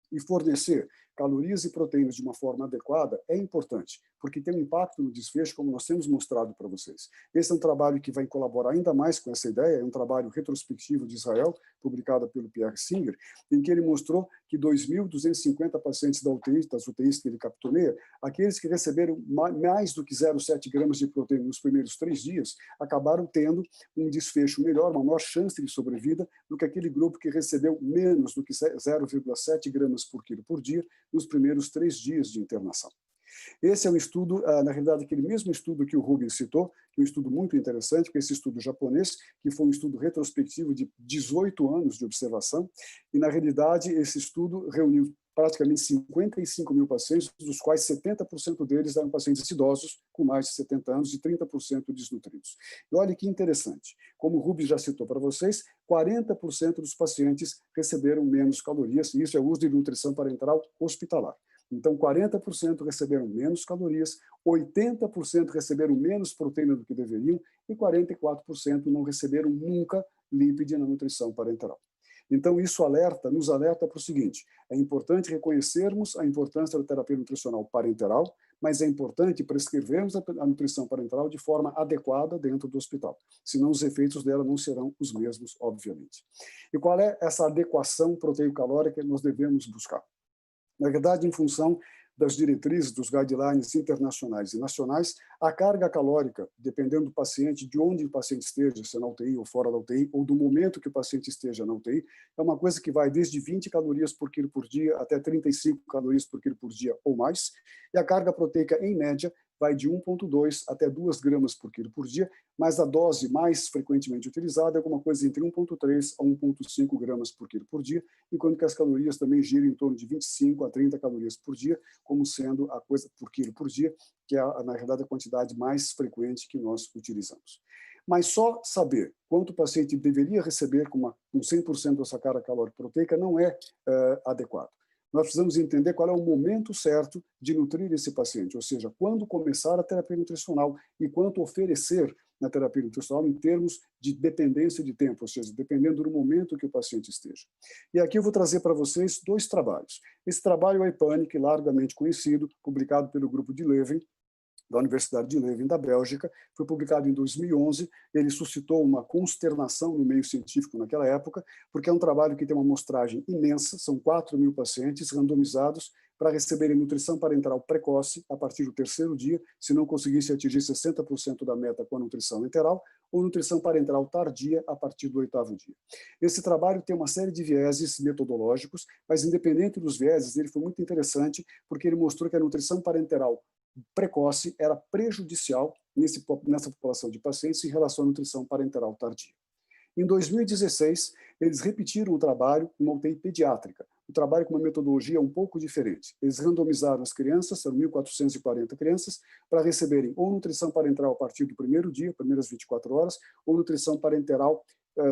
E fornecer calorias e proteínas de uma forma adequada é importante, porque tem um impacto no desfecho, como nós temos mostrado para vocês. Esse é um trabalho que vai colaborar ainda mais com essa ideia, é um trabalho retrospectivo de Israel, publicado pelo Pierre Singer, em que ele mostrou que 2.250 pacientes das UTIs que ele capitaneia, aqueles que receberam mais do que 0,7 gramas de proteína nos primeiros 3 dias, acabaram tendo um desfecho melhor, uma maior chance de sobrevida do que aquele grupo que recebeu menos do que 0,7 gramas por quilo por dia nos primeiros 3 dias de internação. Esse é um estudo, na realidade, aquele mesmo estudo que o Rubens citou, que é um estudo muito interessante, que é esse estudo japonês, que foi um estudo retrospectivo de 18 anos de observação, e, na realidade, esse estudo reuniu praticamente 55 mil pacientes, dos quais 70% deles eram pacientes idosos, com mais de 70 anos, e 30% desnutridos. E olha que interessante, como o Rubens já citou para vocês, 40% dos pacientes receberam menos calorias, e isso é o uso de nutrição parenteral hospitalar. Então, 40% receberam menos calorias, 80% receberam menos proteína do que deveriam e 44% não receberam nunca lipídio na nutrição parenteral. Então, isso nos alerta para o seguinte: é importante reconhecermos a importância da terapia nutricional parenteral, mas é importante prescrevermos a nutrição parenteral de forma adequada dentro do hospital, senão os efeitos dela não serão os mesmos, obviamente. E qual é essa adequação proteico-calórica que nós devemos buscar? Na verdade, em função das diretrizes, dos guidelines internacionais e nacionais, a carga calórica, dependendo do paciente, de onde o paciente esteja, se é na UTI ou fora da UTI, ou do momento que o paciente esteja na UTI, é uma coisa que vai desde 20 calorias por quilo por dia até 35 calorias por quilo por dia ou mais, e a carga proteica, em média, vai de 1,2 até 2 gramas por quilo por dia, mas a dose mais frequentemente utilizada é alguma coisa entre 1,3 a 1,5 gramas por quilo por dia, enquanto que as calorias também giram em torno de 25 a 30 calorias por dia, como sendo a coisa por quilo por dia, que é, na verdade, a quantidade mais frequente que nós utilizamos. Mas só saber quanto o paciente deveria receber com 100% dessa carga calórica proteica não é adequado. Nós precisamos entender qual é o momento certo de nutrir esse paciente, ou seja, quando começar a terapia nutricional e quanto oferecer na terapia nutricional em termos de dependência de tempo, ou seja, dependendo do momento que o paciente esteja. E aqui eu vou trazer para vocês 2 trabalhos. Esse trabalho é o EPANIC, largamente conhecido, publicado pelo grupo de Leuven, da Universidade de Leuven, da Bélgica, foi publicado em 2011, ele suscitou uma consternação no meio científico naquela época, porque é um trabalho que tem uma amostragem imensa, são 4.000 pacientes randomizados para receberem nutrição parenteral precoce a partir do 3º dia, se não conseguisse atingir 60% da meta com a nutrição enteral, ou nutrição parenteral tardia a partir do 8º dia. Esse trabalho tem uma série de vieses metodológicos, mas independente dos vieses, ele foi muito interessante, porque ele mostrou que a nutrição parenteral precoce era prejudicial nessa população de pacientes em relação à nutrição parenteral tardia. Em 2016, eles repetiram o trabalho em uma UTI pediátrica, um trabalho com uma metodologia um pouco diferente. Eles randomizaram as crianças, são 1.440 crianças, para receberem ou nutrição parenteral a partir do 1º dia, primeiras 24 horas, ou nutrição parenteral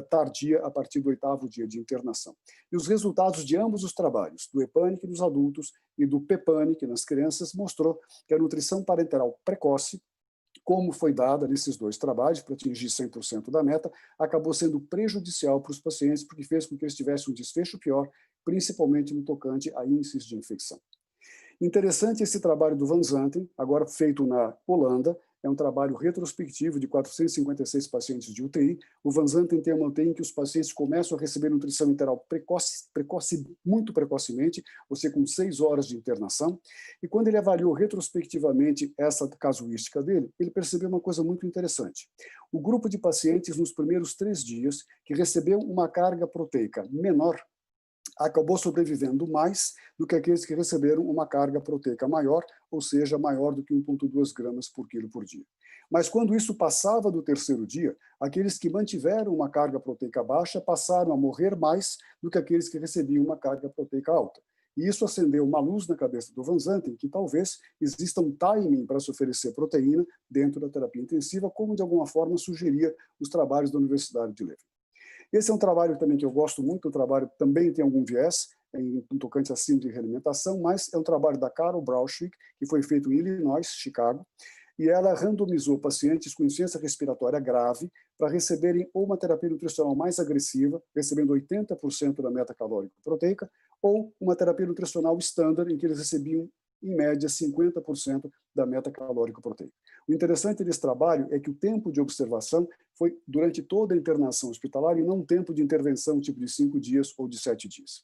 tardia a partir do 8º dia de internação. E os resultados de ambos os trabalhos, do EPANIC nos adultos e do PEPANIC nas crianças, mostrou que a nutrição parenteral precoce, como foi dada nesses 2 trabalhos, para atingir 100% da meta, acabou sendo prejudicial para os pacientes, porque fez com que eles tivessem um desfecho pior, principalmente no tocante a índices de infecção. Interessante esse trabalho do Van Zanten, agora feito na Holanda, é um trabalho retrospectivo de 456 pacientes de UTI. O Van Zanten tem uma UTI em que os pacientes começam a receber nutrição enteral muito precocemente, ou seja, com 6 horas de internação. E quando ele avaliou retrospectivamente essa casuística dele, ele percebeu uma coisa muito interessante. O grupo de pacientes nos primeiros 3 dias que recebeu uma carga proteica menor acabou sobrevivendo mais do que aqueles que receberam uma carga proteica maior, ou seja, maior do que 1,2 gramas por quilo por dia. Mas quando isso passava do 3º dia, aqueles que mantiveram uma carga proteica baixa passaram a morrer mais do que aqueles que recebiam uma carga proteica alta. E isso acendeu uma luz na cabeça do Van Zanten, que talvez exista um timing para se oferecer proteína dentro da terapia intensiva, como de alguma forma sugeria os trabalhos da Universidade de Leuven. Esse é um trabalho também que eu gosto muito, o trabalho também tem algum viés, em tocante a síndrome de realimentação, mas é um trabalho da Carol Braunschweig, que foi feito em Illinois, Chicago, e ela randomizou pacientes com insuficiência respiratória grave para receberem ou uma terapia nutricional mais agressiva, recebendo 80% da meta calórica proteica, ou uma terapia nutricional estándar, em que eles recebiam, em média, 50% da meta calórica proteica. O interessante desse trabalho é que o tempo de observação foi durante toda a internação hospitalar e não um tempo de intervenção tipo de 5 dias ou de 7 dias.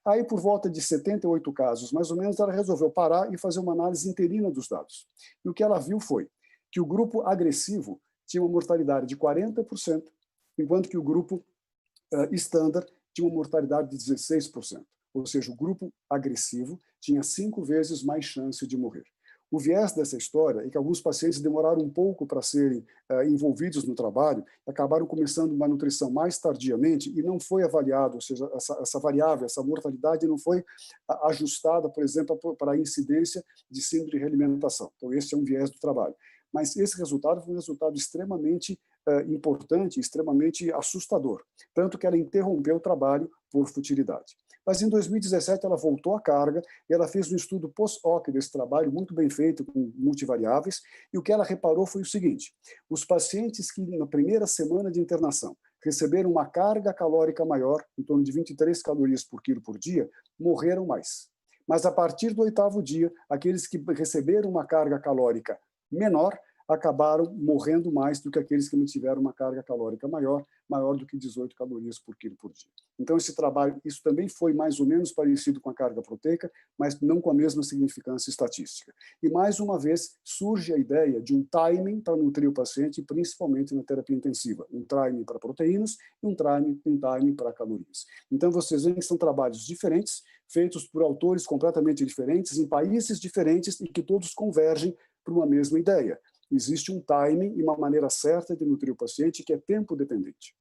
Aí, por volta de 78 casos, mais ou menos, ela resolveu parar e fazer uma análise interina dos dados. E o que ela viu foi que o grupo agressivo tinha uma mortalidade de 40%, enquanto que o grupo estándar tinha uma mortalidade de 16%. Ou seja, o grupo agressivo tinha 5 vezes mais chance de morrer. O viés dessa história é que alguns pacientes demoraram um pouco para serem envolvidos no trabalho, acabaram começando uma nutrição mais tardiamente e não foi avaliado, ou seja, essa variável, essa mortalidade não foi ajustada, por exemplo, para a incidência de síndrome de realimentação. Então, esse é um viés do trabalho. Mas esse resultado foi um resultado extremamente importante, extremamente assustador, tanto que ela interrompeu o trabalho por futilidade. Mas em 2017 ela voltou à carga e ela fez um estudo post-hoc desse trabalho, muito bem feito, com multivariáveis, e o que ela reparou foi o seguinte: os pacientes que na primeira semana de internação receberam uma carga calórica maior, em torno de 23 calorias por quilo por dia, morreram mais. Mas a partir do 8º dia, aqueles que receberam uma carga calórica menor acabaram morrendo mais do que aqueles que não tiveram uma carga calórica maior do que 18 calorias por quilo por dia. Então, esse trabalho, isso também foi mais ou menos parecido com a carga proteica, mas não com a mesma significância estatística. E, mais uma vez, surge a ideia de um timing para nutrir o paciente, principalmente na terapia intensiva. Um timing para proteínas e um timing para calorias. Então, vocês veem que são trabalhos diferentes, feitos por autores completamente diferentes, em países diferentes, e que todos convergem para uma mesma ideia. Existe um timing e uma maneira certa de nutrir o paciente que é tempo dependente.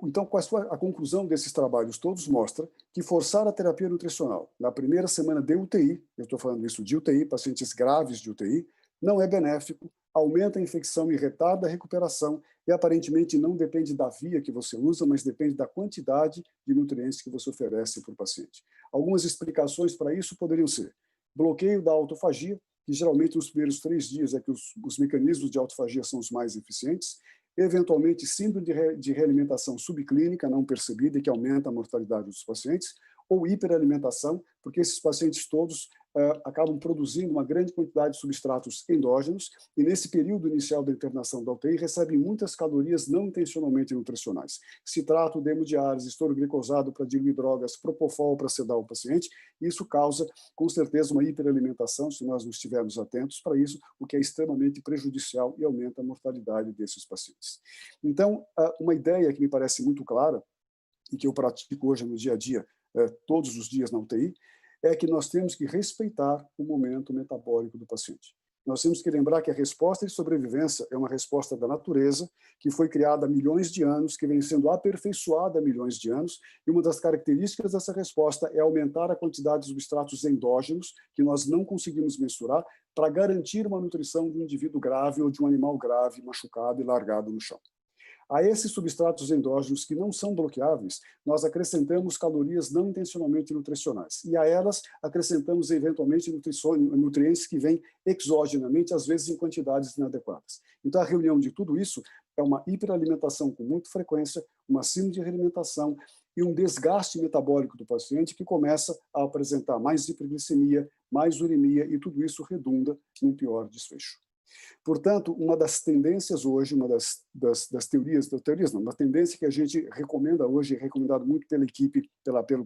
Então, a conclusão desses trabalhos todos mostra que forçar a terapia nutricional na primeira semana de UTI, eu estou falando isso de UTI, pacientes graves de UTI, não é benéfico, aumenta a infecção e retarda a recuperação e aparentemente não depende da via que você usa, mas depende da quantidade de nutrientes que você oferece para o paciente. Algumas explicações para isso poderiam ser bloqueio da autofagia, que geralmente nos primeiros 3 dias é que os mecanismos de autofagia são os mais eficientes, eventualmente síndrome de realimentação subclínica não percebida e que aumenta a mortalidade dos pacientes, ou hiperalimentação, porque esses pacientes todos acabam produzindo uma grande quantidade de substratos endógenos e nesse período inicial da internação da UTI recebem muitas calorias não intencionalmente nutricionais. Citrato, hemodiálise, estouroglicosado para diluir drogas, propofol para sedar o paciente, e isso causa, com certeza, uma hiperalimentação, se nós não estivermos atentos para isso, o que é extremamente prejudicial e aumenta a mortalidade desses pacientes. Então, uma ideia que me parece muito clara, e que eu pratico hoje no dia a dia, todos os dias na UTI, é que nós temos que respeitar o momento metabólico do paciente. Nós temos que lembrar que a resposta de sobrevivência é uma resposta da natureza, que foi criada há milhões de anos, que vem sendo aperfeiçoada há milhões de anos, e uma das características dessa resposta é aumentar a quantidade de substratos endógenos, que nós não conseguimos mensurar, para garantir uma nutrição de um indivíduo grave ou de um animal grave, machucado e largado no chão. A esses substratos endógenos que não são bloqueáveis, nós acrescentamos calorias não intencionalmente nutricionais. E a elas acrescentamos, eventualmente, nutrientes que vêm exogenamente, às vezes em quantidades inadequadas. Então, a reunião de tudo isso é uma hiperalimentação com muita frequência, uma síndrome de realimentação e um desgaste metabólico do paciente que começa a apresentar mais hiperglicemia, mais uremia, e tudo isso redunda num pior desfecho. Portanto, uma das tendências hoje, uma das teorias não, uma tendência que a gente recomenda hoje, recomendado muito pela equipe,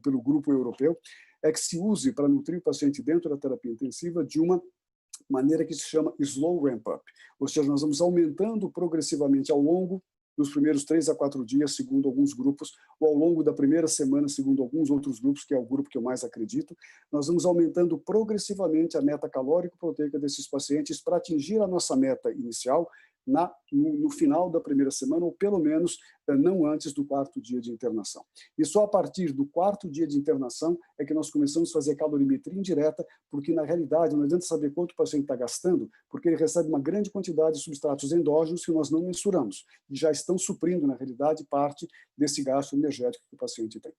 pelo grupo europeu, é que se use para nutrir o paciente dentro da terapia intensiva de uma maneira que se chama slow ramp-up. Ou seja, nós vamos aumentando progressivamente ao longo dos primeiros 3 a 4 dias, segundo alguns grupos, ou ao longo da primeira semana, segundo alguns outros grupos, que é o grupo que eu mais acredito, nós vamos aumentando progressivamente a meta calórico-proteica desses pacientes para atingir a nossa meta inicial no final da primeira semana, ou pelo menos não antes do 4º dia de internação. E só a partir do 4º dia de internação é que nós começamos a fazer calorimetria indireta, porque na realidade não adianta saber quanto o paciente está gastando, porque ele recebe uma grande quantidade de substratos endógenos que nós não mensuramos, e já estão suprindo, na realidade, parte desse gasto energético que o paciente tem.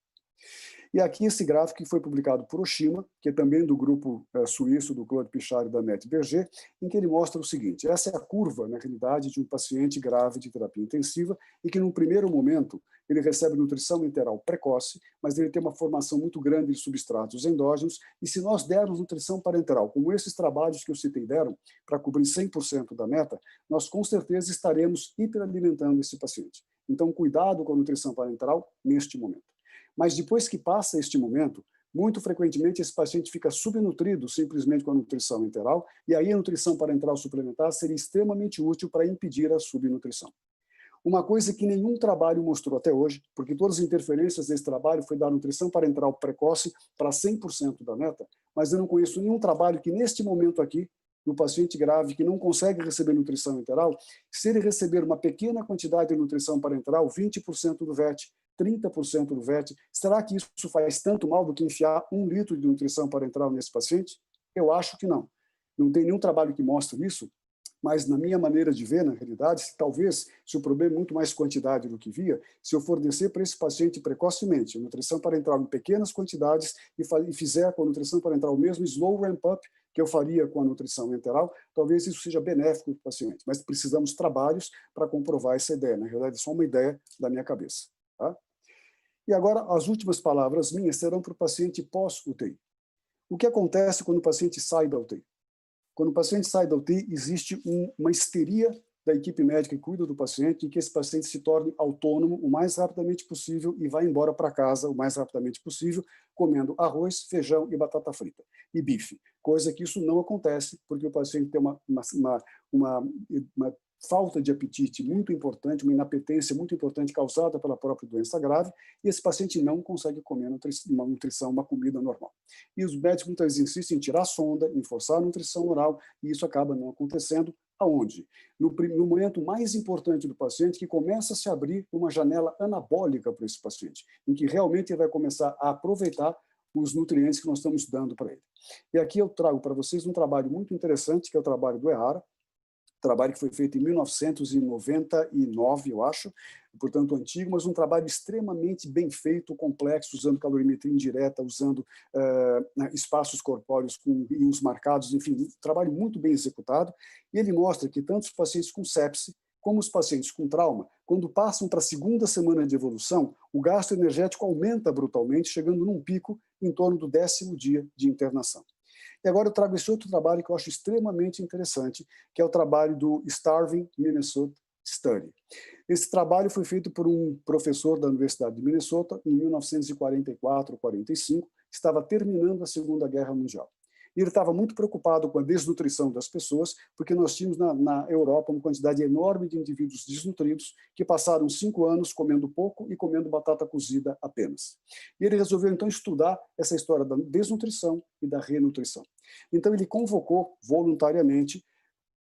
E aqui esse gráfico que foi publicado por Oshima, que é também do grupo suíço, do Claude Pichard e da Annette Berger, em que ele mostra o seguinte: essa é a curva, na realidade, de um paciente grave de terapia intensiva e que, num primeiro momento, ele recebe nutrição enteral precoce, mas ele tem uma formação muito grande de substratos endógenos, e se nós dermos nutrição parenteral, como esses trabalhos que eu citei deram, para cobrir 100% da meta, nós com certeza estaremos hiperalimentando esse paciente. Então, cuidado com a nutrição parenteral neste momento. Mas depois que passa este momento, muito frequentemente esse paciente fica subnutrido simplesmente com a nutrição enteral, e aí a nutrição parenteral suplementar seria extremamente útil para impedir a subnutrição. Uma coisa que nenhum trabalho mostrou até hoje, porque todas as interferências desse trabalho foi dar nutrição parenteral precoce para 100% da meta, mas eu não conheço nenhum trabalho que neste momento aqui, no paciente grave que não consegue receber nutrição enteral, se ele receber uma pequena quantidade de nutrição parenteral, 20% do VET, 30% do VET, será que isso faz tanto mal do que enfiar 1 litro de nutrição parenteral nesse paciente? Eu acho que não. Não tem nenhum trabalho que mostre isso, mas na minha maneira de ver, na realidade, talvez, se o problema é muito mais quantidade do que via, se eu fornecer para esse paciente precocemente a nutrição parenteral em pequenas quantidades e fizer com a nutrição parenteral o mesmo slow ramp-up que eu faria com a nutrição enteral, talvez isso seja benéfico para o paciente. Mas precisamos de trabalhos para comprovar essa ideia. Na realidade, é só uma ideia da minha cabeça. Tá? E agora, as últimas palavras minhas serão para o paciente pós-UTI. O que acontece quando o paciente sai da UTI? Quando o paciente sai da UTI, existe uma histeria da equipe médica que cuida do paciente e que esse paciente se torne autônomo o mais rapidamente possível e vá embora para casa o mais rapidamente possível, comendo arroz, feijão e batata frita e bife. Coisa que isso não acontece, porque o paciente tem uma falta de apetite muito importante, uma inapetência muito importante causada pela própria doença grave, e esse paciente não consegue comer uma comida normal. E os médicos muitas vezes insistem em tirar a sonda, em forçar a nutrição oral, e isso acaba não acontecendo. Aonde? No momento mais importante do paciente, que começa a se abrir uma janela anabólica para esse paciente, em que realmente ele vai começar a aproveitar os nutrientes que nós estamos dando para ele. E aqui eu trago para vocês um trabalho muito interessante, que é o trabalho do EHARA, trabalho que foi feito em 1999, eu acho, portanto antigo, mas um trabalho extremamente bem feito, complexo, usando calorimetria indireta, usando espaços corpóreos com íons marcados, enfim, um trabalho muito bem executado, e ele mostra que tanto os pacientes com sepse, como os pacientes com trauma, quando passam para a segunda semana de evolução, o gasto energético aumenta brutalmente, chegando num pico em torno do 10º dia de internação. E agora eu trago esse outro trabalho que eu acho extremamente interessante, que é o trabalho do Starving Minnesota Study. Esse trabalho foi feito por um professor da Universidade de Minnesota em 1944-45, estava terminando a Segunda Guerra Mundial. E ele estava muito preocupado com a desnutrição das pessoas, porque nós tínhamos na Europa uma quantidade enorme de indivíduos desnutridos que passaram 5 anos comendo pouco e comendo batata cozida apenas. E ele resolveu, então, estudar essa história da desnutrição e da renutrição. Então, ele convocou voluntariamente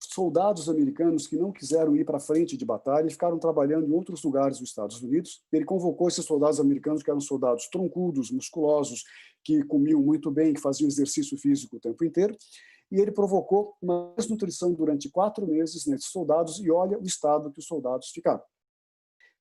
soldados americanos que não quiseram ir para a frente de batalha e ficaram trabalhando em outros lugares dos Estados Unidos. Ele convocou esses soldados americanos, que eram soldados troncudos, musculosos, que comiam muito bem, que faziam exercício físico o tempo inteiro, e ele provocou uma desnutrição durante 4 meses nesses soldados, e olha o estado que os soldados ficaram.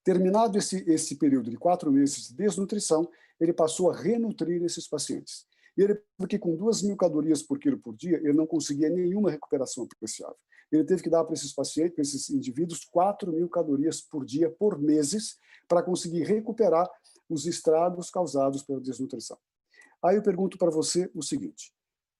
Terminado esse período de 4 meses de desnutrição, ele passou a renutrir esses pacientes. E ele, porque com 2.000 calorias por quilo por dia, ele não conseguia nenhuma recuperação apreciável. Ele teve que dar para esses pacientes, para esses indivíduos, 4.000 calorias por dia, por meses, para conseguir recuperar os estragos causados pela desnutrição. Aí eu pergunto para você o seguinte: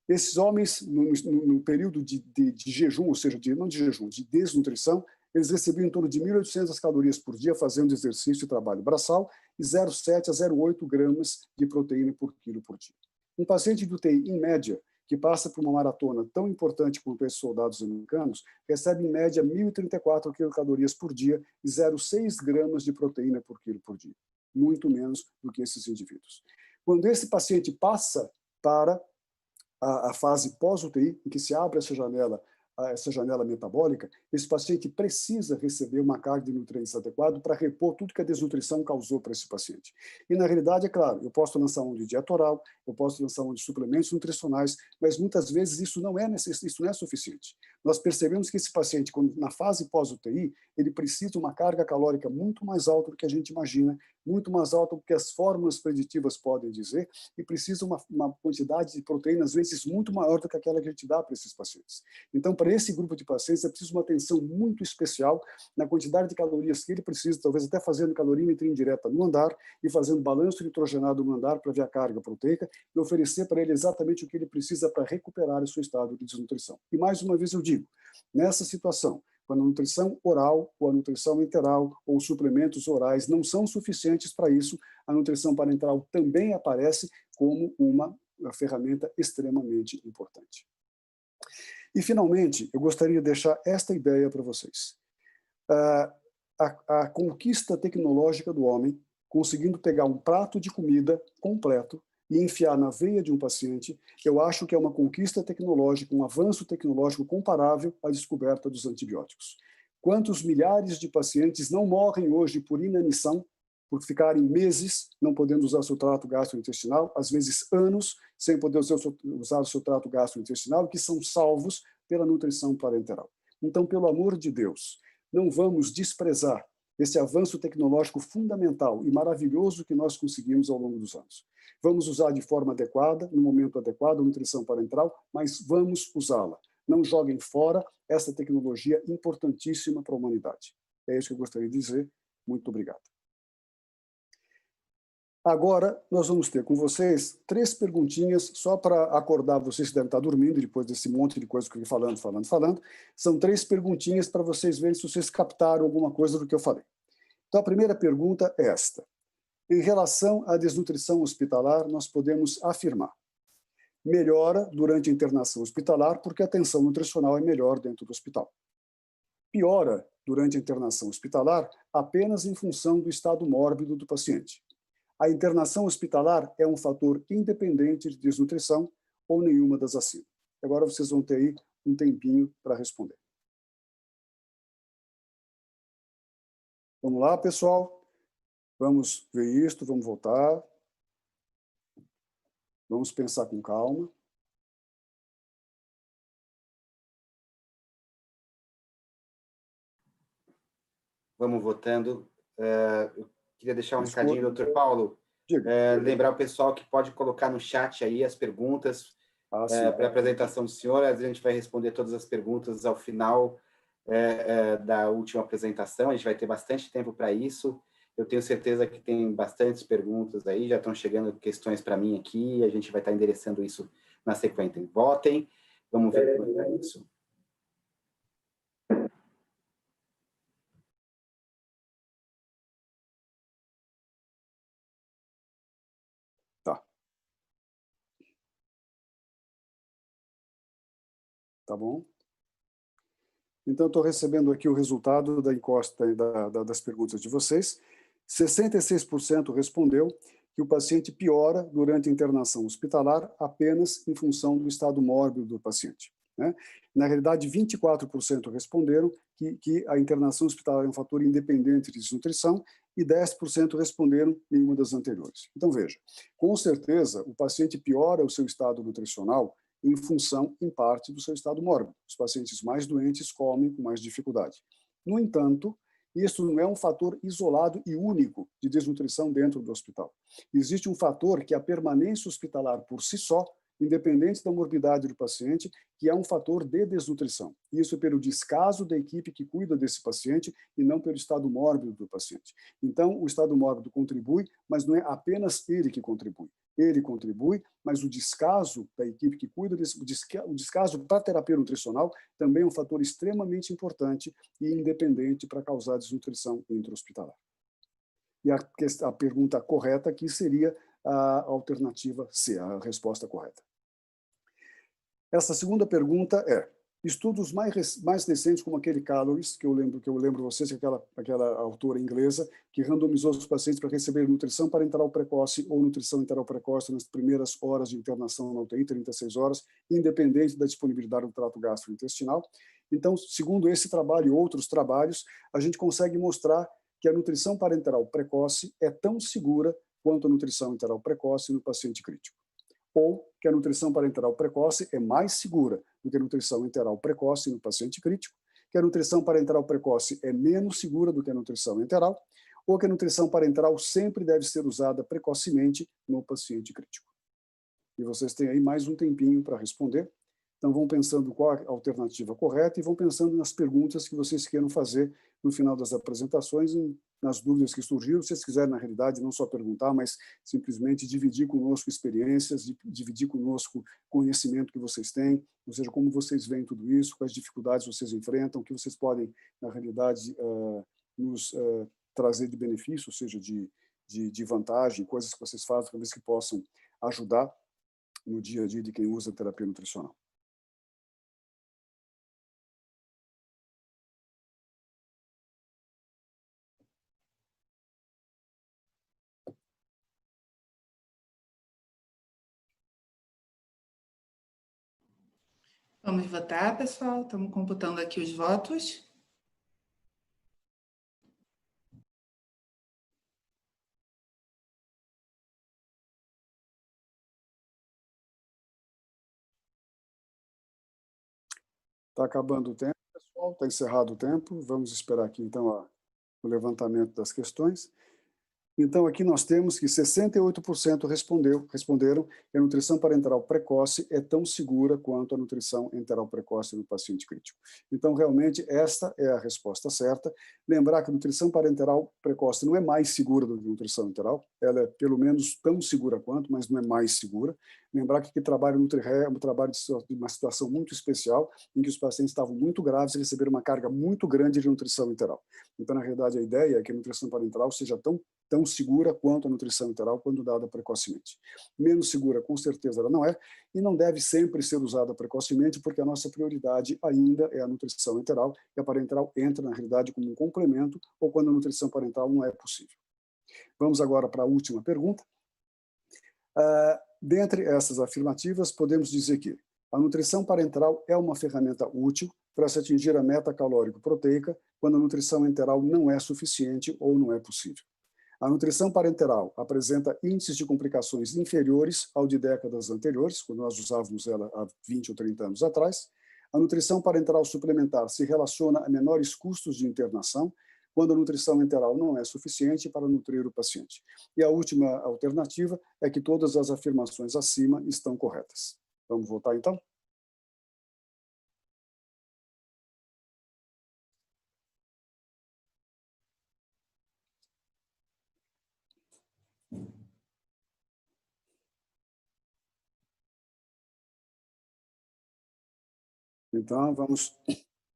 esses homens, no período de jejum, ou seja, não de jejum, de desnutrição, eles recebiam em torno de 1.800 calorias por dia fazendo exercício e trabalho braçal e 0,7 a 0,8 gramas de proteína por quilo por dia. Um paciente de UTI, em média, que passa por uma maratona tão importante quanto esses soldados americanos, recebe, em média, 1.034 quilocalorias por dia e 0,6 gramas de proteína por quilo por dia. Muito menos do que esses indivíduos. Quando esse paciente passa para a fase pós-UTI, em que se abre essa janela metabólica, esse paciente precisa receber uma carga de nutrientes adequada para repor tudo que a desnutrição causou para esse paciente. E, na realidade, é claro, eu posso lançar um de dieta oral, eu posso lançar um de suplementos nutricionais, mas muitas vezes isso não é suficiente. Nós percebemos que esse paciente, quando, na fase pós-UTI, ele precisa de uma carga calórica muito mais alta do que a gente imagina, muito mais alta do que as fórmulas preditivas podem dizer, e precisa uma quantidade de proteína, às vezes, muito maior do que aquela que a gente dá para esses pacientes. Então, para esse grupo de pacientes, é preciso uma atenção muito especial na quantidade de calorias que ele precisa, talvez até fazendo calorimetria indireta no andar e fazendo balanço nitrogenado no andar para ver a carga proteica e oferecer para ele exatamente o que ele precisa para recuperar o seu estado de desnutrição. E, mais uma vez, eu digo, nessa situação, quando a nutrição oral ou a nutrição enteral ou suplementos orais não são suficientes para isso, a nutrição parenteral também aparece como uma ferramenta extremamente importante. E, finalmente, eu gostaria de deixar esta ideia para vocês. A conquista tecnológica do homem, conseguindo pegar um prato de comida completo e enfiar na veia de um paciente, eu acho que é uma conquista tecnológica, um avanço tecnológico comparável à descoberta dos antibióticos. Quantos milhares de pacientes não morrem hoje por inanição, por ficarem meses não podendo usar seu trato gastrointestinal, às vezes anos, sem poder usar o seu trato gastrointestinal, que são salvos pela nutrição parenteral. Então, pelo amor de Deus, não vamos desprezar esse avanço tecnológico fundamental e maravilhoso que nós conseguimos ao longo dos anos. Vamos usar de forma adequada, no momento adequado, a nutrição parenteral, mas vamos usá-la. Não joguem fora essa tecnologia importantíssima para a humanidade. É isso que eu gostaria de dizer. Muito obrigado. Agora, nós vamos ter com vocês 3 perguntinhas, só para acordar vocês que devem estar dormindo, depois desse monte de coisa que eu fui falando. São 3 perguntinhas para vocês verem se vocês captaram alguma coisa do que eu falei. Então, a primeira pergunta é esta. Em relação à desnutrição hospitalar, nós podemos afirmar: melhora durante a internação hospitalar porque a atenção nutricional é melhor dentro do hospital. Piora durante a internação hospitalar apenas em função do estado mórbido do paciente. A internação hospitalar é um fator independente de desnutrição ou nenhuma das acima. Agora vocês vão ter aí um tempinho para responder. Vamos lá, pessoal? Vamos ver isto, vamos voltar. Vamos pensar com calma. Vamos votando. Eu queria deixar um recadinho, doutor Paulo. Lembrar o pessoal que pode colocar no chat aí as perguntas para a apresentação do senhor. A gente vai responder todas as perguntas ao final da última apresentação. A gente vai ter bastante tempo para isso. Eu tenho certeza que tem bastantes perguntas aí, já estão chegando questões para mim aqui, a gente vai estar endereçando isso na sequência. Votem, vamos ver como é isso. Tá bom? Então, estou recebendo aqui o resultado da encosta das perguntas de vocês. 66% respondeu que o paciente piora durante a internação hospitalar apenas em função do estado mórbido do paciente, né? Na realidade, 24% responderam que a internação hospitalar é um fator independente de desnutrição e 10% responderam nenhuma das anteriores. Então, veja, com certeza, o paciente piora o seu estado nutricional em função, em parte, do seu estado mórbido. Os pacientes mais doentes comem com mais dificuldade. No entanto, isso não é um fator isolado e único de desnutrição dentro do hospital. Existe um fator que é a permanência hospitalar por si só, independente da morbidade do paciente, que é um fator de desnutrição. Isso pelo descaso da equipe que cuida desse paciente e não pelo estado mórbido do paciente. Então, o estado mórbido contribui, mas não é apenas ele que contribui. Ele contribui, mas o descaso da equipe que cuida o descaso para a terapia nutricional também é um fator extremamente importante e independente para causar desnutrição intra-hospitalar. E a pergunta correta aqui seria a alternativa C, a resposta correta. Essa segunda pergunta é: estudos mais recentes, como aquele Calories, que eu lembro vocês, aquela autora inglesa, que randomizou os pacientes para receber nutrição parenteral precoce ou nutrição enteral precoce nas primeiras horas de internação na UTI, 36 horas, independente da disponibilidade do trato gastrointestinal. Então, segundo esse trabalho e outros trabalhos, a gente consegue mostrar que a nutrição parenteral precoce é tão segura quanto a nutrição enteral precoce no paciente crítico. Ou que a nutrição parenteral precoce é mais segura do que a nutrição enteral precoce no paciente crítico, que a nutrição parenteral precoce é menos segura do que a nutrição enteral, ou que a nutrição parenteral sempre deve ser usada precocemente no paciente crítico. E vocês têm aí mais um tempinho para responder. Então vão pensando qual a alternativa correta e vão pensando nas perguntas que vocês queiram fazer no final das apresentações, nas dúvidas que surgiram. Se vocês quiserem, na realidade, não só perguntar, mas simplesmente dividir conosco experiências, dividir conosco conhecimento que vocês têm, ou seja, como vocês veem tudo isso, quais dificuldades vocês enfrentam, que vocês podem, na realidade, nos trazer de benefício, ou seja, de vantagem, coisas que vocês fazem, talvez que possam ajudar no dia a dia de quem usa terapia nutricional. Vamos votar, pessoal. Estamos computando aqui os votos. Está acabando o tempo, pessoal. Está encerrado o tempo. Vamos esperar aqui, então, o levantamento das questões. Então, aqui nós temos que 68% responderam que a nutrição parenteral precoce é tão segura quanto a nutrição enteral precoce no paciente crítico. Então, realmente, esta é a resposta certa. Lembrar que a nutrição parenteral precoce não é mais segura do que a nutrição enteral, ela é pelo menos tão segura quanto, mas não é mais segura. Lembrar que trabalho NutriRé é um trabalho de uma situação muito especial, em que os pacientes estavam muito graves e receberam uma carga muito grande de nutrição enteral. Então, na realidade, a ideia é que a nutrição parenteral seja tão segura quanto a nutrição enteral quando dada precocemente. Menos segura, com certeza, ela não é, e não deve sempre ser usada precocemente, porque a nossa prioridade ainda é a nutrição enteral, e a parenteral entra, na realidade, como um complemento, ou quando a nutrição parenteral não é possível. Vamos agora para a última pergunta. Dentre essas afirmativas, podemos dizer que a nutrição parenteral é uma ferramenta útil para se atingir a meta calórico-proteica quando a nutrição enteral não é suficiente ou não é possível. A nutrição parenteral apresenta índices de complicações inferiores ao de décadas anteriores, quando nós usávamos ela há 20 ou 30 anos atrás. A nutrição parenteral suplementar se relaciona a menores custos de internação, quando a nutrição enteral não é suficiente para nutrir o paciente. E a última alternativa é que todas as afirmações acima estão corretas. Vamos votar, então? Então, vamos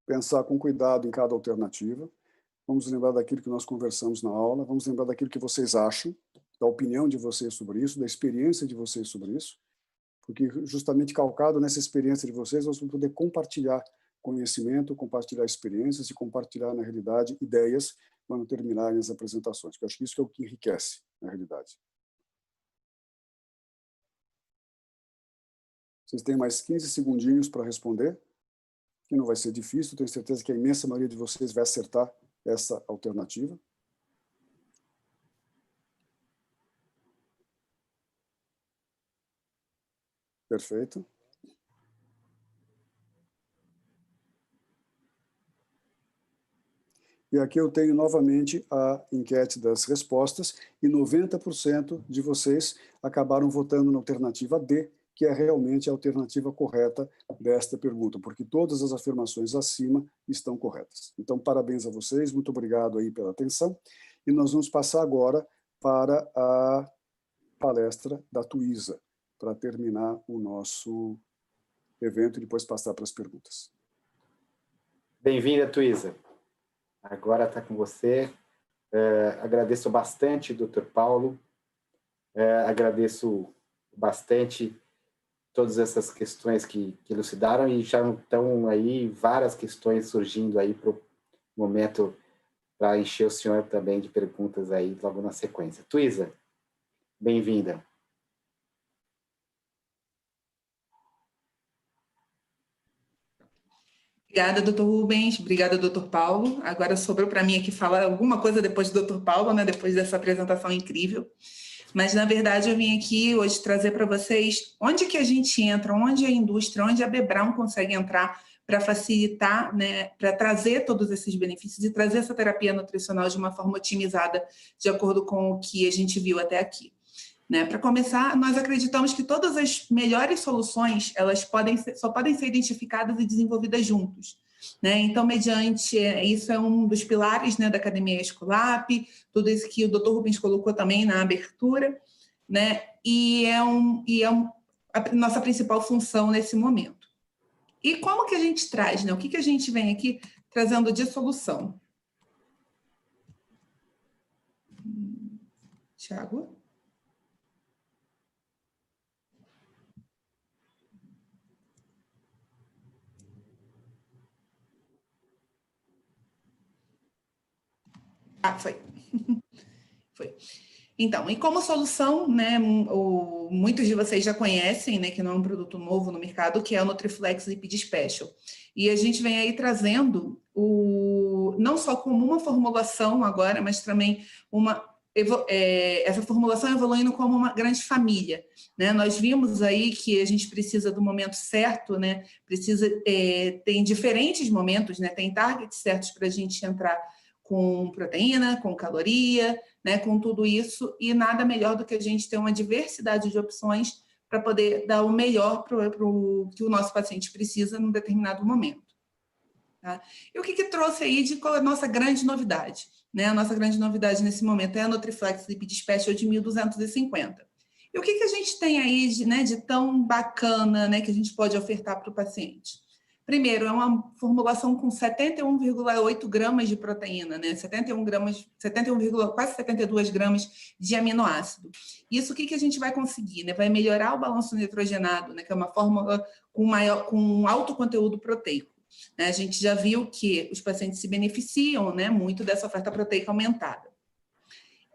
pensar com cuidado em cada alternativa. Vamos lembrar daquilo que nós conversamos na aula. Vamos lembrar daquilo que vocês acham, da opinião de vocês sobre isso, da experiência de vocês sobre isso. Porque, justamente calcado nessa experiência de vocês, nós vamos poder compartilhar conhecimento, compartilhar experiências e compartilhar, na realidade, ideias quando terminarem as apresentações. Eu acho que isso é o que enriquece, na realidade. Vocês têm mais 15 segundinhos para responder, que não vai ser difícil, tenho certeza que a imensa maioria de vocês vai acertar essa alternativa. Perfeito. E aqui eu tenho novamente a enquete das respostas, e 90% de vocês acabaram votando na alternativa D, que é realmente a alternativa correta desta pergunta, porque todas as afirmações acima estão corretas. Então, parabéns a vocês, muito obrigado aí pela atenção, e nós vamos passar agora para a palestra da Tuísa, para terminar o nosso evento e depois passar para as perguntas. Bem-vinda, Tuísa. Agora está com você. Agradeço bastante, Dr. Paulo. Agradeço bastante todas essas questões que elucidaram, e já estão aí várias questões surgindo aí para o momento, para encher o senhor também de perguntas aí logo na sequência. Tuísa, bem-vinda. Obrigada, Dr. Rubens. Obrigada, Dr. Paulo. Agora sobrou para mim aqui falar alguma coisa depois do Dr. Paulo, né? Depois dessa apresentação incrível. Mas, na verdade, eu vim aqui hoje trazer para vocês onde que a gente entra, onde a indústria, onde a B-Braun consegue entrar para facilitar, né, para trazer todos esses benefícios e trazer essa terapia nutricional de uma forma otimizada, de acordo com o que a gente viu até aqui. Né? Para começar, nós acreditamos que todas as melhores soluções elas só podem ser identificadas e desenvolvidas juntos. Né? Então, mediante isso é um dos pilares, né, da Academia Escolap, tudo isso que o Dr. Rubens colocou também na abertura, né? E é a nossa principal função nesse momento. E como que a gente traz, né? O que a gente vem aqui trazendo de solução? Tiago? Ah, foi. Foi. Então, e como solução, né, muitos de vocês já conhecem, né, que não é um produto novo no mercado, que é o Nutriflex Lipid Special. E a gente vem aí trazendo não só como uma formulação agora, mas também uma essa formulação evoluindo como uma grande família, né? Nós vimos aí que a gente precisa do momento certo, né? Tem diferentes momentos, né? Tem targets certos para a gente entrar com proteína, com caloria, né? Com tudo isso, e nada melhor do que a gente ter uma diversidade de opções para poder dar o melhor para o que o nosso paciente precisa num determinado momento. Tá? E o que trouxe aí de qual é a nossa grande novidade? Né? A nossa grande novidade nesse momento é a Nutriflex Lipid Special de 1250. E o que a gente tem aí de tão bacana, né, que a gente pode ofertar para o paciente? Primeiro, é uma formulação com 71,8 gramas de proteína, né? 71, quase 72 gramas de aminoácido. Isso o que a gente vai conseguir? Né? Vai melhorar o balanço nitrogenado, né? Que é uma fórmula com alto conteúdo proteico. A gente já viu que os pacientes se beneficiam, né, muito dessa oferta proteica aumentada.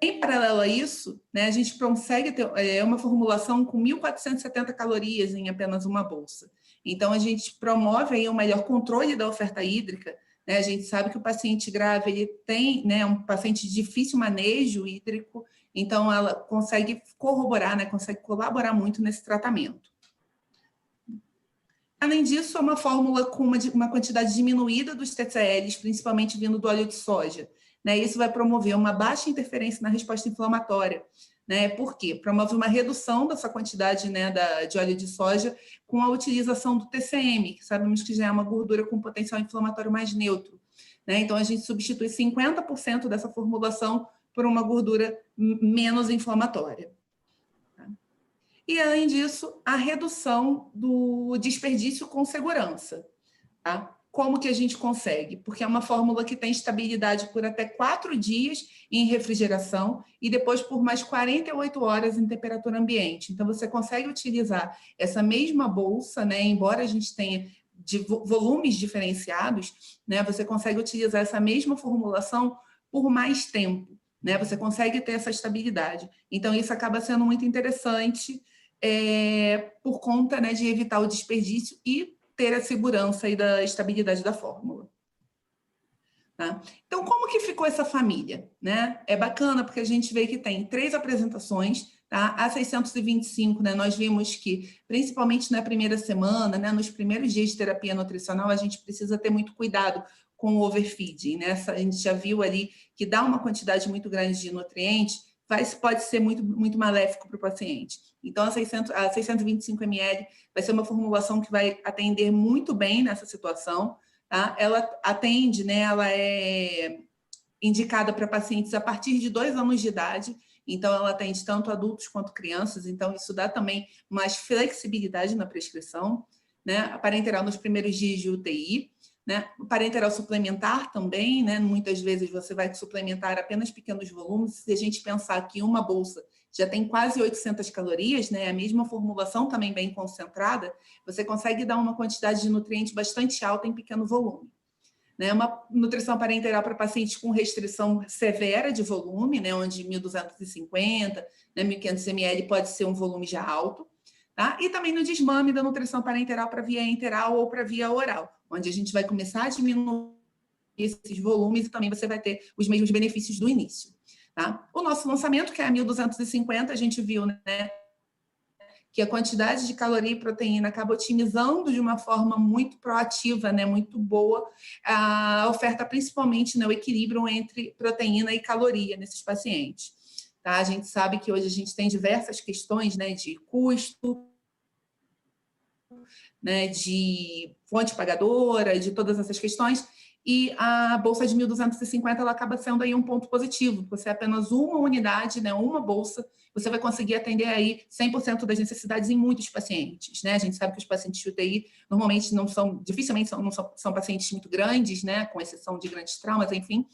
Em paralelo a isso, né, a gente consegue ter uma formulação com 1.470 calorias em apenas uma bolsa. Então, a gente promove aí um melhor controle da oferta hídrica. Né? A gente sabe que o paciente grave ele tem, né, um paciente de difícil manejo hídrico, então ela consegue corroborar, né, consegue colaborar muito nesse tratamento. Além disso, é uma fórmula com uma quantidade diminuída dos TCLs, principalmente vindo do óleo de soja. Né? Isso vai promover uma baixa interferência na resposta inflamatória. Né? Por quê? Promove uma redução dessa quantidade, né, de óleo de soja com a utilização do TCM, que sabemos que já é uma gordura com potencial inflamatório mais neutro. Né? Então, a gente substitui 50% dessa formulação por uma gordura menos inflamatória. E, além disso, a redução do desperdício com segurança. Tá? Como que a gente consegue? Porque é uma fórmula que tem estabilidade por até 4 dias em refrigeração e depois por mais 48 horas em temperatura ambiente. Então, você consegue utilizar essa mesma bolsa, né? Embora a gente tenha volumes diferenciados, né? Você consegue utilizar essa mesma formulação por mais tempo. Né? Você consegue ter essa estabilidade. Então, isso acaba sendo muito interessante por conta, né, de evitar o desperdício e ter a segurança e da estabilidade da fórmula. Tá? Então, como que ficou essa família? Né? É bacana porque a gente vê que tem 3 apresentações, tá? A 625, né, nós vimos que, principalmente na primeira semana, né, nos primeiros dias de terapia nutricional, a gente precisa ter muito cuidado com o overfeeding. Né? A gente já viu ali que dá uma quantidade muito grande de nutrientes, pode ser muito, muito maléfico para o paciente. Então, a 625 ml vai ser uma formulação que vai atender muito bem nessa situação. Tá? Ela atende, né, ela é indicada para pacientes a partir de 2 anos de idade, então ela atende tanto adultos quanto crianças, então isso dá também mais flexibilidade na prescrição, né? A parenteral nos primeiros dias de UTI, né? O parenteral suplementar também, né? Muitas vezes você vai suplementar apenas pequenos volumes. Se a gente pensar que uma bolsa já tem quase 800 calorias, né? A mesma formulação também bem concentrada, você consegue dar uma quantidade de nutrientes bastante alta em pequeno volume. Né? Uma nutrição parenteral para pacientes com restrição severa de volume, né? Onde 1.250, né? 1.500 ml pode ser um volume já alto. Tá? E também no desmame da nutrição parenteral para via enteral ou para via oral, onde a gente vai começar a diminuir esses volumes e também você vai ter os mesmos benefícios do início. Tá? O nosso lançamento, que é a 1250, a gente viu, né, que a quantidade de caloria e proteína acaba otimizando de uma forma muito proativa, né, muito boa, a oferta, principalmente, né, o equilíbrio entre proteína e caloria nesses pacientes. Tá? A gente sabe que hoje a gente tem diversas questões, né, de custo, né, de fonte pagadora, de todas essas questões, e a bolsa de 1250 ela acaba sendo aí um ponto positivo. Você é apenas uma unidade, né, uma bolsa, você vai conseguir atender aí 100% das necessidades em muitos pacientes. Né? A gente sabe que os pacientes de UTI normalmente dificilmente são pacientes muito grandes, né, com exceção de grandes traumas, enfim.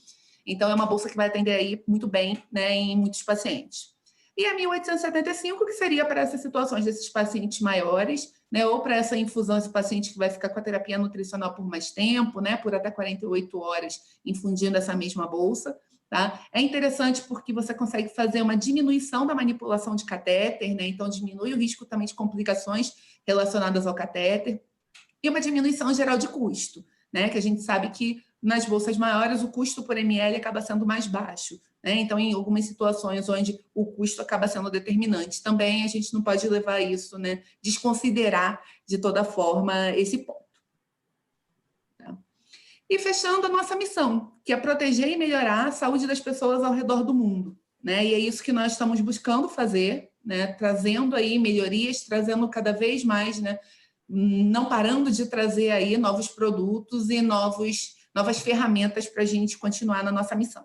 Então, é uma bolsa que vai atender aí muito bem, né, em muitos pacientes. E a 1875, que seria para essas situações desses pacientes maiores, né, ou para essa infusão, esse paciente que vai ficar com a terapia nutricional por mais tempo, né, por até 48 horas, infundindo essa mesma bolsa. Tá? É interessante porque você consegue fazer uma diminuição da manipulação de catéter, né, então diminui o risco também de complicações relacionadas ao catéter, e uma diminuição geral de custo, né, que a gente sabe que nas bolsas maiores, o custo por ml acaba sendo mais baixo, né? Então, em algumas situações onde o custo acaba sendo determinante, também a gente não pode levar isso, né? Desconsiderar de toda forma esse ponto. Tá? E fechando a nossa missão, que é proteger e melhorar a saúde das pessoas ao redor do mundo, né? E é isso que nós estamos buscando fazer, né? Trazendo aí melhorias, trazendo cada vez mais, né? Não parando de trazer aí novos produtos e novas ferramentas para a gente continuar na nossa missão.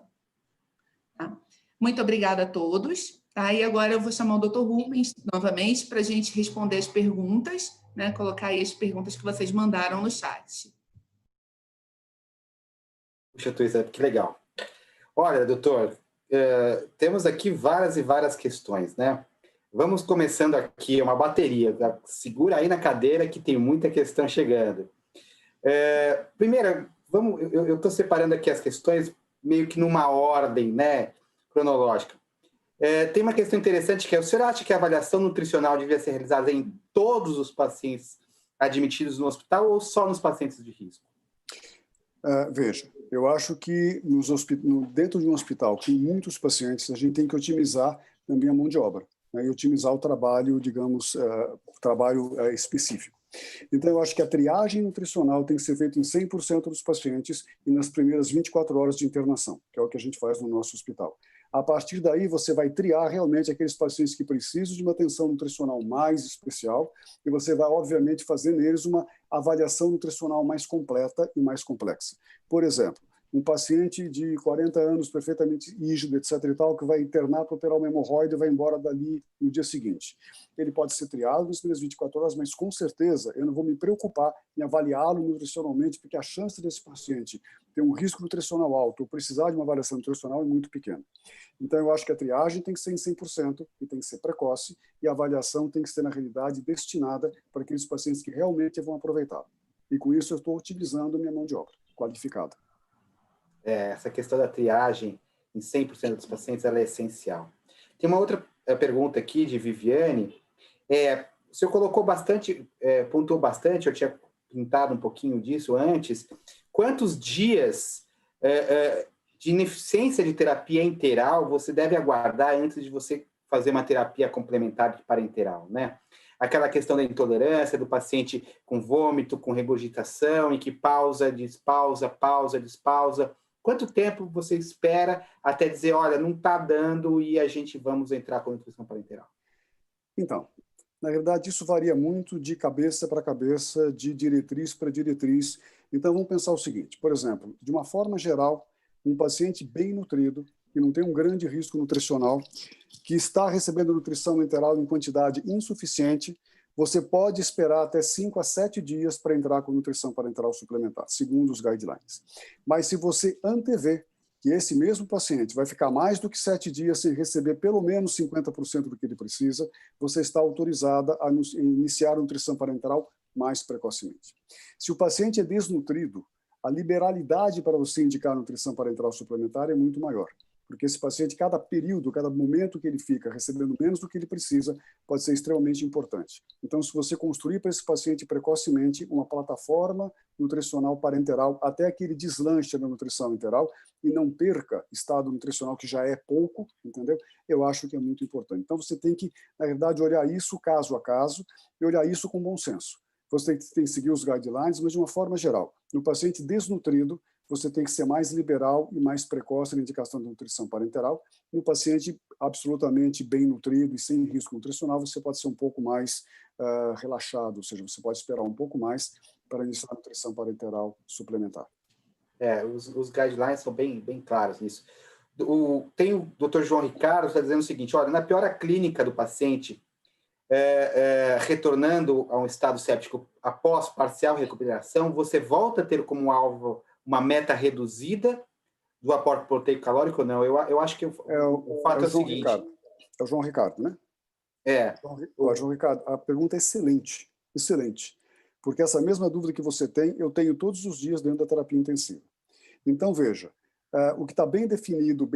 Tá? Muito obrigada a todos. Tá? E agora eu vou chamar o Dr. Rubens novamente para a gente responder as perguntas, né? Colocar aí as perguntas que vocês mandaram no chat. Puxa, Tuísa, que legal. Olha, doutor, temos aqui várias e várias questões, né? Vamos começando aqui, uma bateria. Segura aí na cadeira que tem muita questão chegando. Primeiro, eu estou separando aqui as questões meio que numa ordem, né, cronológica. Tem uma questão interessante que é: o senhor acha que a avaliação nutricional devia ser realizada em todos os pacientes admitidos no hospital ou só nos pacientes de risco? Veja, eu acho que dentro de um hospital com muitos pacientes, a gente tem que otimizar também a mão de obra, né, e otimizar o trabalho, digamos, trabalho específico. Então, eu acho que a triagem nutricional tem que ser feita em 100% dos pacientes e nas primeiras 24 horas de internação, que é o que a gente faz no nosso hospital. A partir daí, você vai triar realmente aqueles pacientes que precisam de uma atenção nutricional mais especial e você vai, obviamente, fazer neles uma avaliação nutricional mais completa e mais complexa. Por exemplo, um paciente de 40 anos, perfeitamente rígido, etc. e tal, que vai internar para operar uma hemorroide e vai embora dali no dia seguinte. Ele pode ser triado nas primeiras 24 horas, mas com certeza eu não vou me preocupar em avaliá-lo nutricionalmente, porque a chance desse paciente ter um risco nutricional alto ou precisar de uma avaliação nutricional é muito pequena. Então eu acho que a triagem tem que ser em 100% e tem que ser precoce, e a avaliação tem que ser, na realidade, destinada para aqueles pacientes que realmente vão aproveitar. E com isso eu estou utilizando a minha mão de obra qualificada. Essa questão da triagem em 100% dos pacientes, ela é essencial. Tem uma outra pergunta aqui de Viviane. O senhor colocou bastante, pontuou bastante, eu tinha pintado um pouquinho disso antes. Quantos dias de ineficiência de terapia enteral você deve aguardar antes de você fazer uma terapia complementar de parenteral, né? Aquela questão da intolerância, do paciente com vômito, com regurgitação, e que pausa, despausa, pausa, despausa. Quanto tempo você espera até dizer, olha, não está dando e a gente vamos entrar com a nutrição parenteral? Então, na verdade, isso varia muito de cabeça para cabeça, de diretriz para diretriz. Então, vamos pensar o seguinte, por exemplo, de uma forma geral, um paciente bem nutrido, que não tem um grande risco nutricional, que está recebendo nutrição enteral em quantidade insuficiente, você pode esperar até 5 a 7 dias para entrar com nutrição parenteral suplementar, segundo os guidelines. Mas se você antever que esse mesmo paciente vai ficar mais do que 7 dias sem receber pelo menos 50% do que ele precisa, você está autorizada a iniciar a nutrição parenteral mais precocemente. Se o paciente é desnutrido, a liberalidade para você indicar a nutrição parenteral suplementar é muito maior. Porque esse paciente, cada período, cada momento que ele fica recebendo menos do que ele precisa, pode ser extremamente importante. Então, se você construir para esse paciente precocemente uma plataforma nutricional parenteral, até que ele deslanche na nutrição enteral e não perca estado nutricional, que já é pouco, entendeu? Eu acho que é muito importante. Então, você tem que, na verdade, olhar isso caso a caso e olhar isso com bom senso. Você tem que seguir os guidelines, mas de uma forma geral. No paciente desnutrido, você tem que ser mais liberal e mais precoce na indicação de nutrição parenteral. No paciente absolutamente bem nutrido e sem risco nutricional, você pode ser um pouco mais relaxado, ou seja, você pode esperar um pouco mais para iniciar a nutrição parenteral suplementar. Os guidelines são bem claros nisso. Tem o Dr. João Ricardo, está dizendo o seguinte, olha, na piora clínica do paciente, retornando a um estado séptico após parcial recuperação, você volta a ter como alvo uma meta reduzida do aporte proteico calórico ou não? Eu acho que o fato é o seguinte... Ricardo. É o João Ricardo, né? João Ricardo, a pergunta é excelente, excelente. Porque essa mesma dúvida que você tem, eu tenho todos os dias dentro da terapia intensiva. Então, veja, o que está bem definido,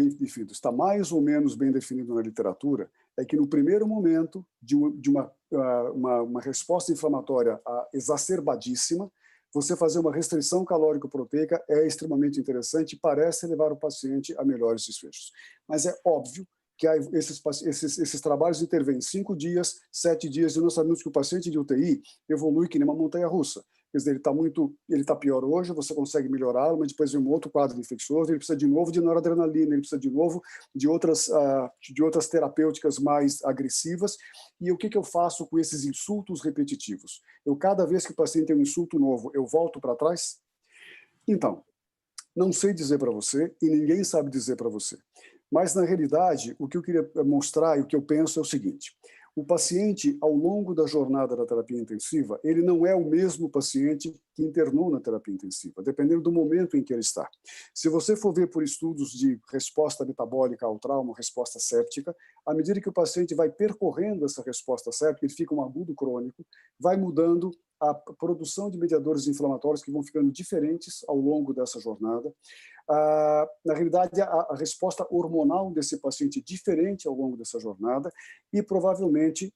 está mais ou menos bem definido na literatura, é que no primeiro momento de uma resposta inflamatória exacerbadíssima, você fazer uma restrição calórico-proteica é extremamente interessante e parece levar o paciente a melhores desfechos. Mas é óbvio que esses trabalhos intervêm 5 dias, 7 dias, e nós sabemos que o paciente de UTI evolui que nem uma montanha-russa. Quer dizer, ele está pior hoje, você consegue melhorá-lo, mas depois vem um outro quadro infeccioso, ele precisa de novo de noradrenalina, ele precisa de novo de outras terapêuticas mais agressivas. E o que eu faço com esses insultos repetitivos? Cada vez que o paciente tem um insulto novo, eu volto para trás? Então, não sei dizer para você e ninguém sabe dizer para você. Mas, na realidade, o que eu queria mostrar e o que eu penso é o seguinte: o paciente, ao longo da jornada da terapia intensiva, ele não é o mesmo paciente que internou na terapia intensiva, dependendo do momento em que ele está. Se você for ver por estudos de resposta metabólica ao trauma, resposta séptica, à medida que o paciente vai percorrendo essa resposta séptica, ele fica um agudo crônico, vai mudando a produção de mediadores inflamatórios que vão ficando diferentes ao longo dessa jornada. Na realidade, a resposta hormonal desse paciente é diferente ao longo dessa jornada e, provavelmente,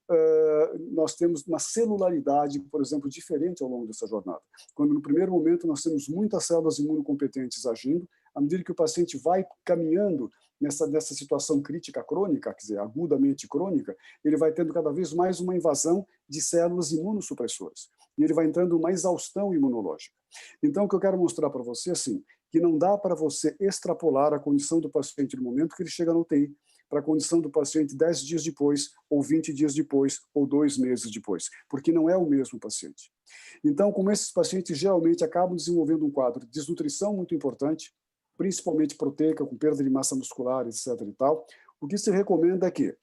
nós temos uma celularidade, por exemplo, diferente ao longo dessa jornada. Quando, no primeiro momento, nós temos muitas células imunocompetentes agindo, à medida que o paciente vai caminhando nessa situação crítica crônica, quer dizer, agudamente crônica, ele vai tendo cada vez mais uma invasão de células imunossupressoras. E ele vai entrando numa exaustão imunológica. Então, o que eu quero mostrar para você, assim, que não dá para você extrapolar a condição do paciente no momento que ele chega na UTI, para a condição do paciente 10 dias depois, ou 20 dias depois, ou 2 meses depois, porque não é o mesmo paciente. Então, como esses pacientes geralmente acabam desenvolvendo um quadro de desnutrição muito importante, principalmente proteica, com perda de massa muscular, etc. e tal, o que se recomenda é que,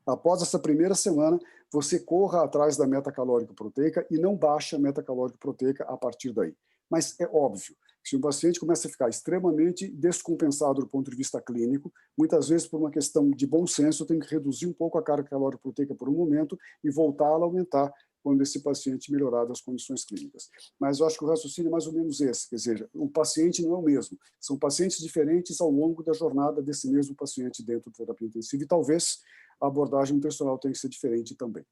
após essa primeira semana, você corra atrás da meta calórica proteica e não baixe a meta calórica proteica a partir daí. Mas é óbvio, se um paciente começa a ficar extremamente descompensado do ponto de vista clínico, muitas vezes por uma questão de bom senso, tem que reduzir um pouco a carga calórica proteica por um momento e voltá-la a aumentar quando esse paciente melhorar das condições clínicas. Mas eu acho que o raciocínio é mais ou menos esse, quer dizer, o paciente não é o mesmo, são pacientes diferentes ao longo da jornada desse mesmo paciente dentro da terapia intensiva e talvez a abordagem nutricional tenha que ser diferente também.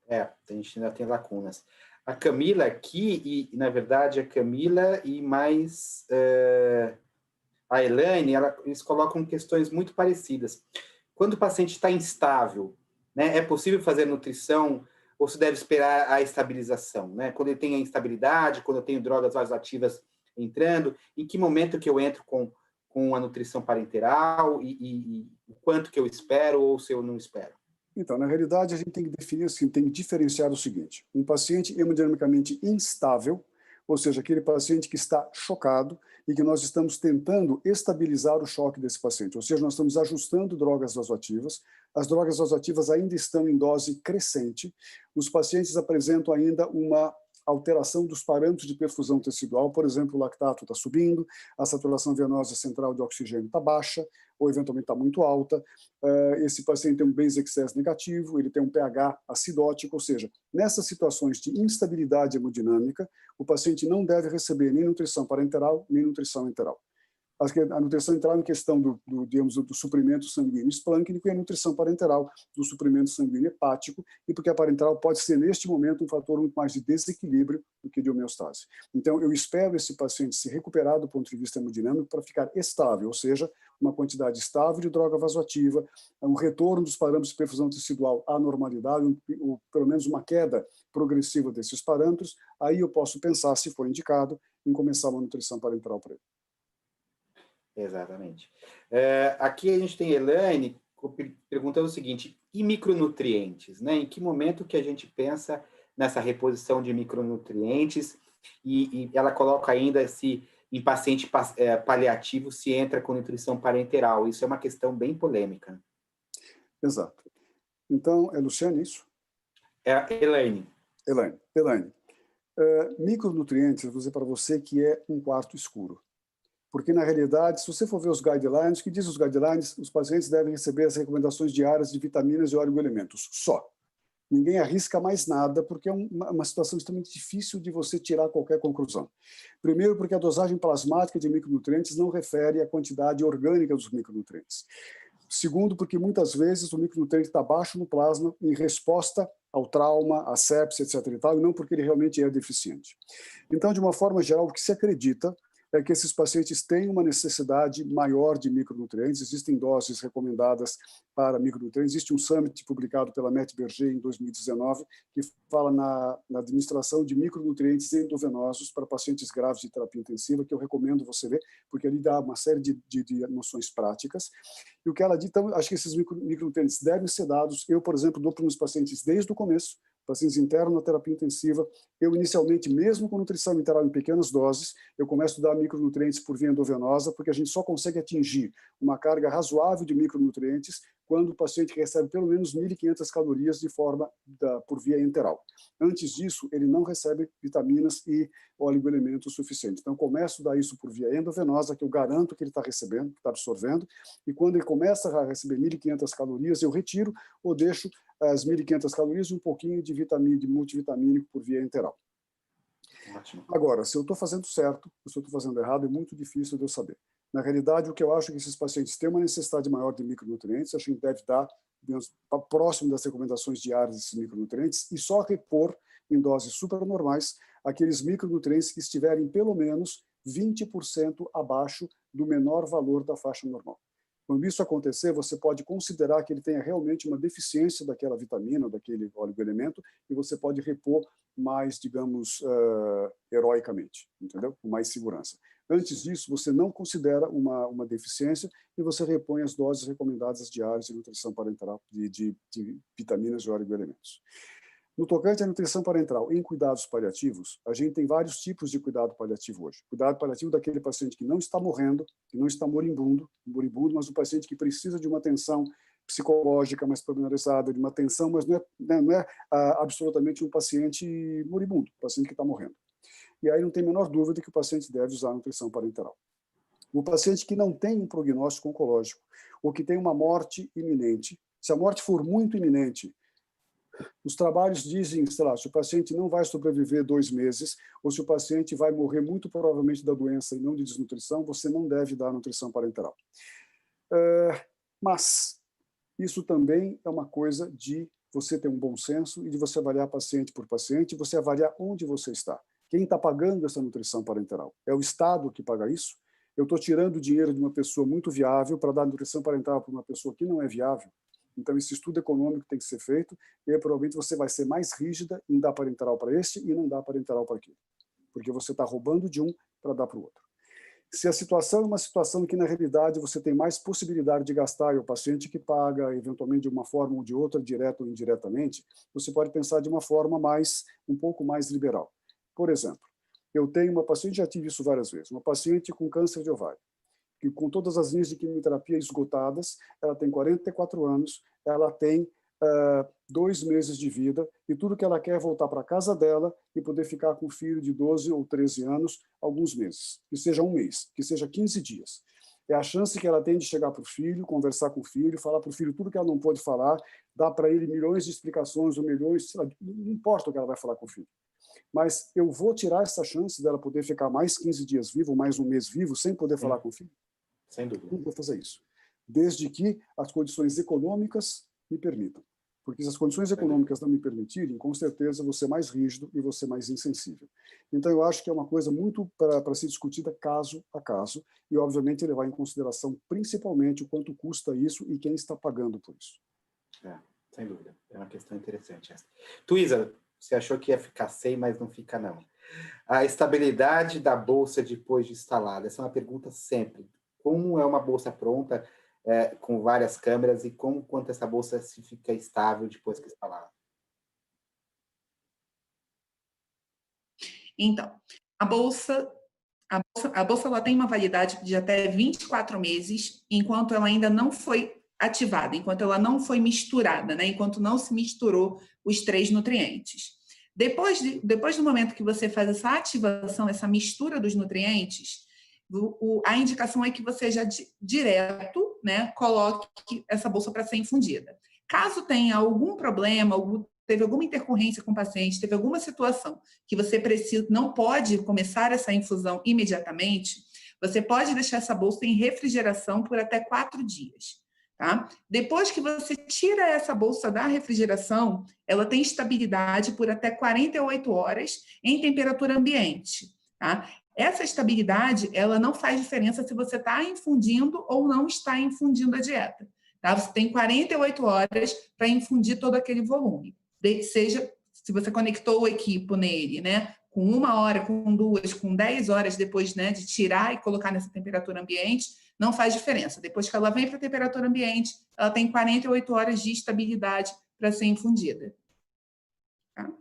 A gente ainda tem lacunas. A Camila aqui, e na verdade a Camila e mais a Elaine, eles colocam questões muito parecidas. Quando o paciente está instável, né, é possível fazer nutrição ou se deve esperar a estabilização? Né? Quando ele tem a instabilidade, quando eu tenho drogas vasoativas entrando, em que momento que eu entro com a nutrição parenteral e o quanto que eu espero ou se eu não espero? Então, na realidade, a gente tem que definir assim, tem que diferenciar o seguinte: um paciente hemodinamicamente instável, ou seja, aquele paciente que está chocado e que nós estamos tentando estabilizar o choque desse paciente, ou seja, nós estamos ajustando drogas vasoativas, as drogas vasoativas ainda estão em dose crescente, os pacientes apresentam ainda uma alteração dos parâmetros de perfusão tecidual, por exemplo, o lactato está subindo, a saturação venosa central de oxigênio está baixa, ou eventualmente está muito alta, esse paciente tem um base excess negativo, ele tem um pH acidótico, ou seja, nessas situações de instabilidade hemodinâmica, o paciente não deve receber nem nutrição parenteral, nem nutrição enteral. A nutrição enteral em questão do suprimento sanguíneo esplâncnico e a nutrição parenteral do suprimento sanguíneo hepático, e porque a parenteral pode ser, neste momento, um fator muito mais de desequilíbrio do que de homeostase. Então, eu espero esse paciente se recuperar do ponto de vista hemodinâmico para ficar estável, ou seja, uma quantidade estável de droga vasoativa, um retorno dos parâmetros de perfusão tecidual à normalidade, ou pelo menos uma queda progressiva desses parâmetros, aí eu posso pensar, se for indicado, em começar uma nutrição parenteral para ele. Exatamente. Aqui a gente tem Elaine perguntando o seguinte: e micronutrientes? Né? Em que momento que a gente pensa nessa reposição de micronutrientes? E ela coloca ainda se em paciente paliativo se entra com nutrição parenteral. Isso é uma questão bem polêmica. Exato. Então, é Luciane isso? É Elaine. Elaine. Micronutrientes, eu vou dizer para você que é um quarto escuro. Porque, na realidade, se você for ver os guidelines, o que diz os guidelines? Os pacientes devem receber as recomendações diárias de vitaminas e oligoelementos, só. Ninguém arrisca mais nada, porque é uma situação extremamente difícil de você tirar qualquer conclusão. Primeiro, porque a dosagem plasmática de micronutrientes não refere à quantidade orgânica dos micronutrientes. Segundo, porque muitas vezes o micronutriente está baixo no plasma em resposta ao trauma, à sepsia, etc. e tal, e não porque ele realmente é deficiente. Então, de uma forma geral, o que se acredita é que esses pacientes têm uma necessidade maior de micronutrientes, existem doses recomendadas para micronutrientes, existe um summit publicado pela Matt Berger em 2019, que fala na administração de micronutrientes endovenosos para pacientes graves de terapia intensiva, que eu recomendo você ver, porque ali dá uma série de noções práticas. E o que ela diz, então, acho que esses micronutrientes devem ser dados, eu, por exemplo, dou para os pacientes desde o começo, pacientes internos na terapia intensiva, eu inicialmente, mesmo com nutrição integral em pequenas doses, eu começo a dar micronutrientes por via endovenosa, porque a gente só consegue atingir uma carga razoável de micronutrientes quando o paciente recebe pelo menos 1.500 calorias de forma por via enteral. Antes disso, ele não recebe vitaminas e oligoelementos suficientes. Então, eu começo a dar isso por via endovenosa, que eu garanto que ele está recebendo, que está absorvendo, e quando ele começa a receber 1.500 calorias, eu retiro ou deixo as 1.500 calorias e um pouquinho de multivitamínico por via enteral. Ótimo. Agora, se eu estou fazendo certo, se eu estou fazendo errado, é muito difícil de eu saber. Na realidade, o que eu acho é que esses pacientes têm uma necessidade maior de micronutrientes, acho que a gente deve dar próximo das recomendações diárias desses micronutrientes e só repor em doses supernormais aqueles micronutrientes que estiverem pelo menos 20% abaixo do menor valor da faixa normal. Quando isso acontecer, você pode considerar que ele tenha realmente uma deficiência daquela vitamina, daquele oligoelemento, e você pode repor mais, digamos, heroicamente, entendeu? Com mais segurança. Antes disso, você não considera uma deficiência e você repõe as doses recomendadas diárias de nutrição parenteral, de vitaminas e oligoelementos. No tocante à nutrição parenteral em cuidados paliativos, a gente tem vários tipos de cuidado paliativo hoje. Cuidado paliativo daquele paciente que não está morrendo, que não está moribundo, mas um paciente que precisa de uma atenção psicológica mais pormenorizada, de uma atenção, mas não é absolutamente um paciente moribundo, um paciente que está morrendo. E aí não tem a menor dúvida que o paciente deve usar a nutrição parenteral. O paciente que não tem um prognóstico oncológico, ou que tem uma morte iminente, se a morte for muito iminente, os trabalhos dizem, sei lá, se o paciente não vai sobreviver 2 meses, ou se o paciente vai morrer muito provavelmente da doença e não de desnutrição, você não deve dar nutrição parenteral. Mas isso também é uma coisa de você ter um bom senso e de você avaliar paciente por paciente, e você avaliar onde você está. Quem está pagando essa nutrição parenteral? É o Estado que paga isso? Eu estou tirando o dinheiro de uma pessoa muito viável para dar nutrição parenteral para uma pessoa que não é viável? Então, esse estudo econômico tem que ser feito e aí, provavelmente você vai ser mais rígida em dar parenteral para este e não dar parenteral para aquele. Porque você está roubando de um para dar para o outro. Se a situação é uma situação que, na realidade, você tem mais possibilidade de gastar e o paciente que paga, eventualmente, de uma forma ou de outra, direta ou indiretamente, você pode pensar de uma forma um pouco mais liberal. Por exemplo, eu tenho uma paciente, já tive isso várias vezes, uma paciente com câncer de ovário, que com todas as linhas de quimioterapia esgotadas, ela tem 44 anos, ela tem 2 meses de vida, e tudo que ela quer é voltar para a casa dela e poder ficar com o filho de 12 ou 13 anos alguns meses, que seja 1 mês, que seja 15 dias. É a chance que ela tem de chegar para o filho, conversar com o filho, falar para o filho tudo que ela não pôde falar, dar para ele milhões de explicações ou milhões, não importa o que ela vai falar com o filho. Mas eu vou tirar essa chance dela poder ficar mais 15 dias vivo, mais 1 mês vivo, sem poder falar com o filho? Sem dúvida. Não vou fazer isso. Desde que as condições econômicas me permitam. Porque se as condições econômicas não me permitirem, com certeza vou ser mais rígido e vou ser mais insensível. Então, eu acho que é uma coisa muito para ser discutida caso a caso, e, obviamente, levar em consideração principalmente o quanto custa isso e quem está pagando por isso. Sem dúvida. É uma questão interessante essa. Tuísa, você achou que ia ficar sem, mas não fica, não. A estabilidade da bolsa depois de instalada, essa é uma pergunta sempre. Como é uma bolsa pronta, com várias câmeras, e quanto essa bolsa se fica estável depois que instalada? Então, a bolsa ela tem uma validade de até 24 meses, enquanto ela ainda não foi ativada, enquanto ela não foi misturada, né? Enquanto não se misturou os 3 nutrientes. Depois do momento que você faz essa ativação, essa mistura dos nutrientes, a indicação é que você já direto, né, coloque essa bolsa para ser infundida. Caso tenha algum problema, teve alguma intercorrência com o paciente, teve alguma situação que você não pode começar essa infusão imediatamente, você pode deixar essa bolsa em refrigeração por até 4 dias. Tá? Depois que você tira essa bolsa da refrigeração, ela tem estabilidade por até 48 horas em temperatura ambiente. Tá? Essa estabilidade, ela não faz diferença se você está infundindo ou não está infundindo a dieta. Tá? Você tem 48 horas para infundir todo aquele volume. Seja se você conectou o equipo nele, né? Com 1 hora, com 2, com 10 horas depois, né, de tirar e colocar nessa temperatura ambiente, não faz diferença. Depois que ela vem para a temperatura ambiente, ela tem 48 horas de estabilidade para ser infundida. Tá?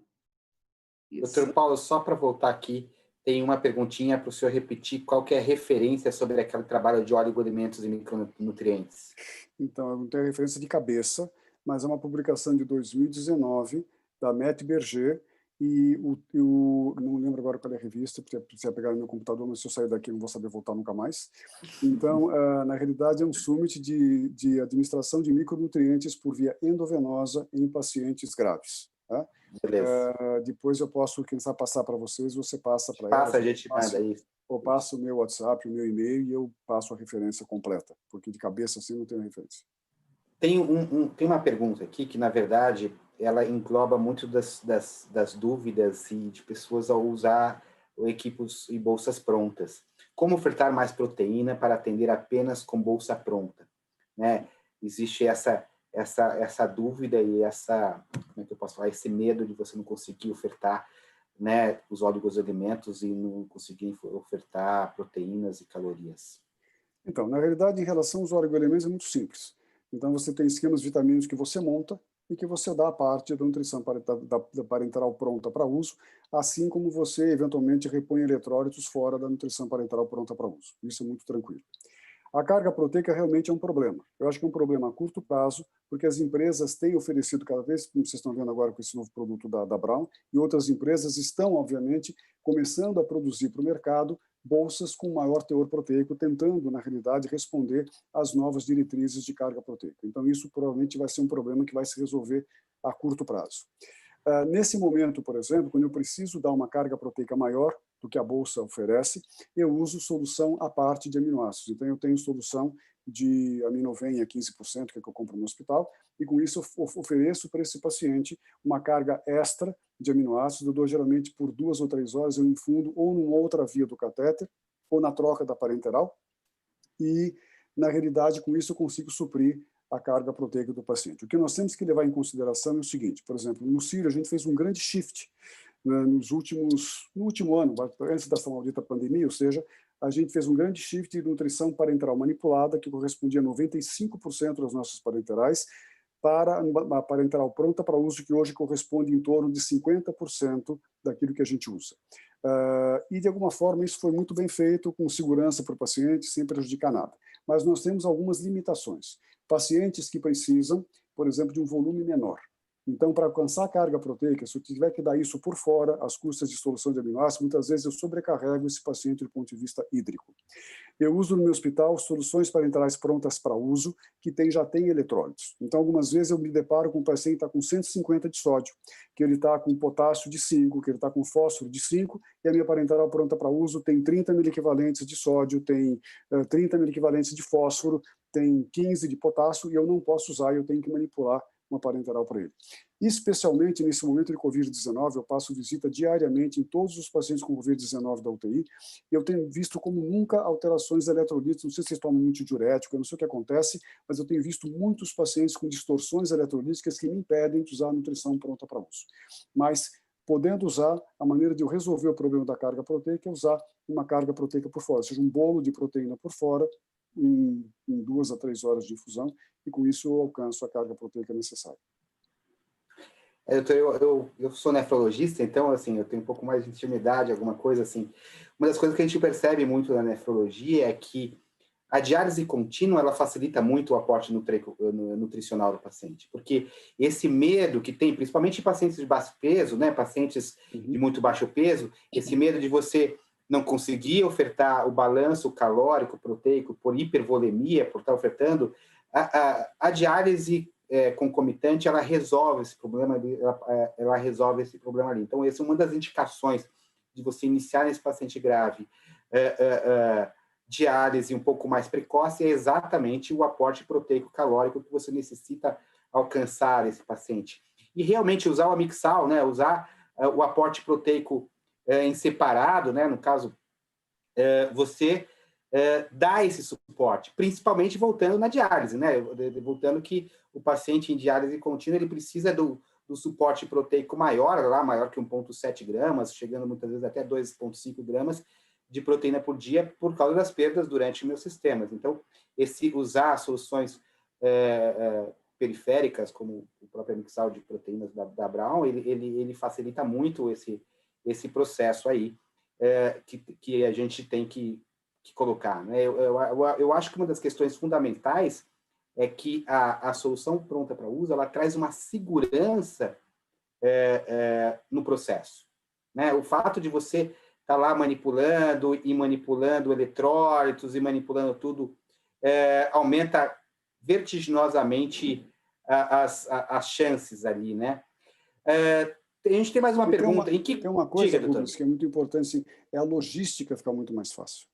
Doutor Paulo, só para voltar aqui, tem uma perguntinha para o senhor repetir qual que é a referência sobre aquele trabalho de oligoelementos e micronutrientes. Então, eu não tenho a referência de cabeça, mas é uma publicação de 2019 da Matt Berger, e não lembro agora qual é a revista, porque precisa pegar no meu computador, mas se eu sair daqui não vou saber voltar nunca mais. Então, na realidade, é um summit de administração de micronutrientes por via endovenosa em pacientes graves. Tá? Depois eu posso, quem sabe, passar para vocês, você passa para elas. A gente manda isso. Eu passo o meu WhatsApp, o meu e-mail, e eu passo a referência completa, porque de cabeça assim não tenho referência. Tem uma pergunta aqui que, na verdade, ela engloba muito das dúvidas e de pessoas ao usar equipos e bolsas prontas. Como ofertar mais proteína para atender apenas com bolsa pronta? Né? Existe essa dúvida e como é que eu posso falar, esse medo de você não conseguir ofertar, né, os oligoelementos e não conseguir ofertar proteínas e calorias. Então, na realidade, em relação aos oligoelementos é muito simples. Então, você tem esquemas vitamínicos que você monta e que você dá a parte da nutrição parenteral pronta para uso, assim como você, eventualmente, repõe eletrólitos fora da nutrição parenteral pronta para uso. Isso é muito tranquilo. A carga proteica realmente é um problema. Eu acho que é um problema a curto prazo, porque as empresas têm oferecido cada vez, como vocês estão vendo agora com esse novo produto da Braun, e outras empresas estão, obviamente, começando a produzir para o mercado bolsas com maior teor proteico, tentando, na realidade, responder às novas diretrizes de carga proteica. Então, isso provavelmente vai ser um problema que vai se resolver a curto prazo. Nesse momento, por exemplo, quando eu preciso dar uma carga proteica maior do que a bolsa oferece, eu uso solução à parte de aminoácidos. Então, eu tenho solução de aminovenha 15%, que é que eu compro no hospital, e com isso eu ofereço para esse paciente uma carga extra de aminoácidos. Eu dou geralmente por 2 ou 3 horas, eu infundo ou numa outra via do catéter, ou na troca da parenteral, e, na realidade, com isso eu consigo suprir a carga proteica do paciente. O que nós temos que levar em consideração é o seguinte: por exemplo, no Círio a gente fez um grande shift, né, no último ano, antes dessa maldita pandemia, ou seja, a gente fez um grande shift de nutrição parenteral manipulada, que correspondia a 95% das nossas parenterais, para uma parenteral pronta para uso, que hoje corresponde em torno de 50% daquilo que a gente usa. E, de alguma forma, isso foi muito bem feito, com segurança para o paciente, sem prejudicar nada. Mas nós temos algumas limitações. Pacientes que precisam, por exemplo, de um volume menor. Então, para alcançar a carga proteica, se eu tiver que dar isso por fora, as custas de solução de aminoácidos, muitas vezes eu sobrecarrego esse paciente do ponto de vista hídrico. Eu uso no meu hospital soluções parenterais prontas para uso, que já tem eletrólitos. Então, algumas vezes eu me deparo com um paciente que está com 150 de sódio, que ele está com potássio de 5, que ele está com fósforo de 5, e a minha parenteral pronta para uso tem 30 miliquivalentes de sódio, tem 30 miliquivalentes de fósforo, tem 15 de potássio, e eu não posso usar, eu tenho que manipular uma parenteral para ele. Especialmente nesse momento de Covid-19, eu passo visita diariamente em todos os pacientes com Covid-19 da UTI, e eu tenho visto como nunca alterações eletrolíticas. Não sei se vocês tomam muito diurético, eu não sei o que acontece, mas eu tenho visto muitos pacientes com distorções eletrolíticas que me impedem de usar a nutrição pronta para uso. Mas, podendo usar, a maneira de eu resolver o problema da carga proteica é usar uma carga proteica por fora, ou seja, um bolo de proteína por fora, em 2 a 3 horas de infusão, e com isso eu alcanço a carga proteica necessária. Eu sou nefrologista, então, assim, eu tenho um pouco mais de intimidade, alguma coisa assim. Uma das coisas que a gente percebe muito na nefrologia é que a diálise contínua, ela facilita muito o aporte nutricional do paciente, porque esse medo que tem, principalmente em pacientes de baixo peso, né, pacientes de muito baixo peso, esse medo de você não conseguir ofertar o balanço calórico, proteico, por hipervolemia, por estar ofertando, a diálise concomitante, ela resolve esse problema, ela resolve esse problema ali. Então, essa é uma das indicações de você iniciar nesse paciente grave diálise um pouco mais precoce é exatamente o aporte proteico calórico que você necessita alcançar esse paciente. E realmente usar o Amixal, né, usar o aporte proteico em separado, né, no caso, você dá esse suporte, principalmente voltando na diálise, né, voltando que o paciente em diálise contínua, ele precisa do suporte proteico maior, maior que 1,7 gramas, chegando muitas vezes até 2,5 gramas de proteína por dia, por causa das perdas durante meus sistemas. Então, usar soluções periféricas, como o próprio Amixal de proteínas da Braun, ele facilita muito esse processo aí, que a gente tem que colocar, né? Eu acho que uma das questões fundamentais é que a solução pronta para uso, ela traz uma segurança no processo, né? O fato de você estar lá manipulando eletrólitos e manipulando tudo, aumenta vertiginosamente as chances ali, né? A gente tem mais uma pergunta. Tem uma coisa, Rubens, que é muito importante, assim, é a logística ficar muito mais fácil.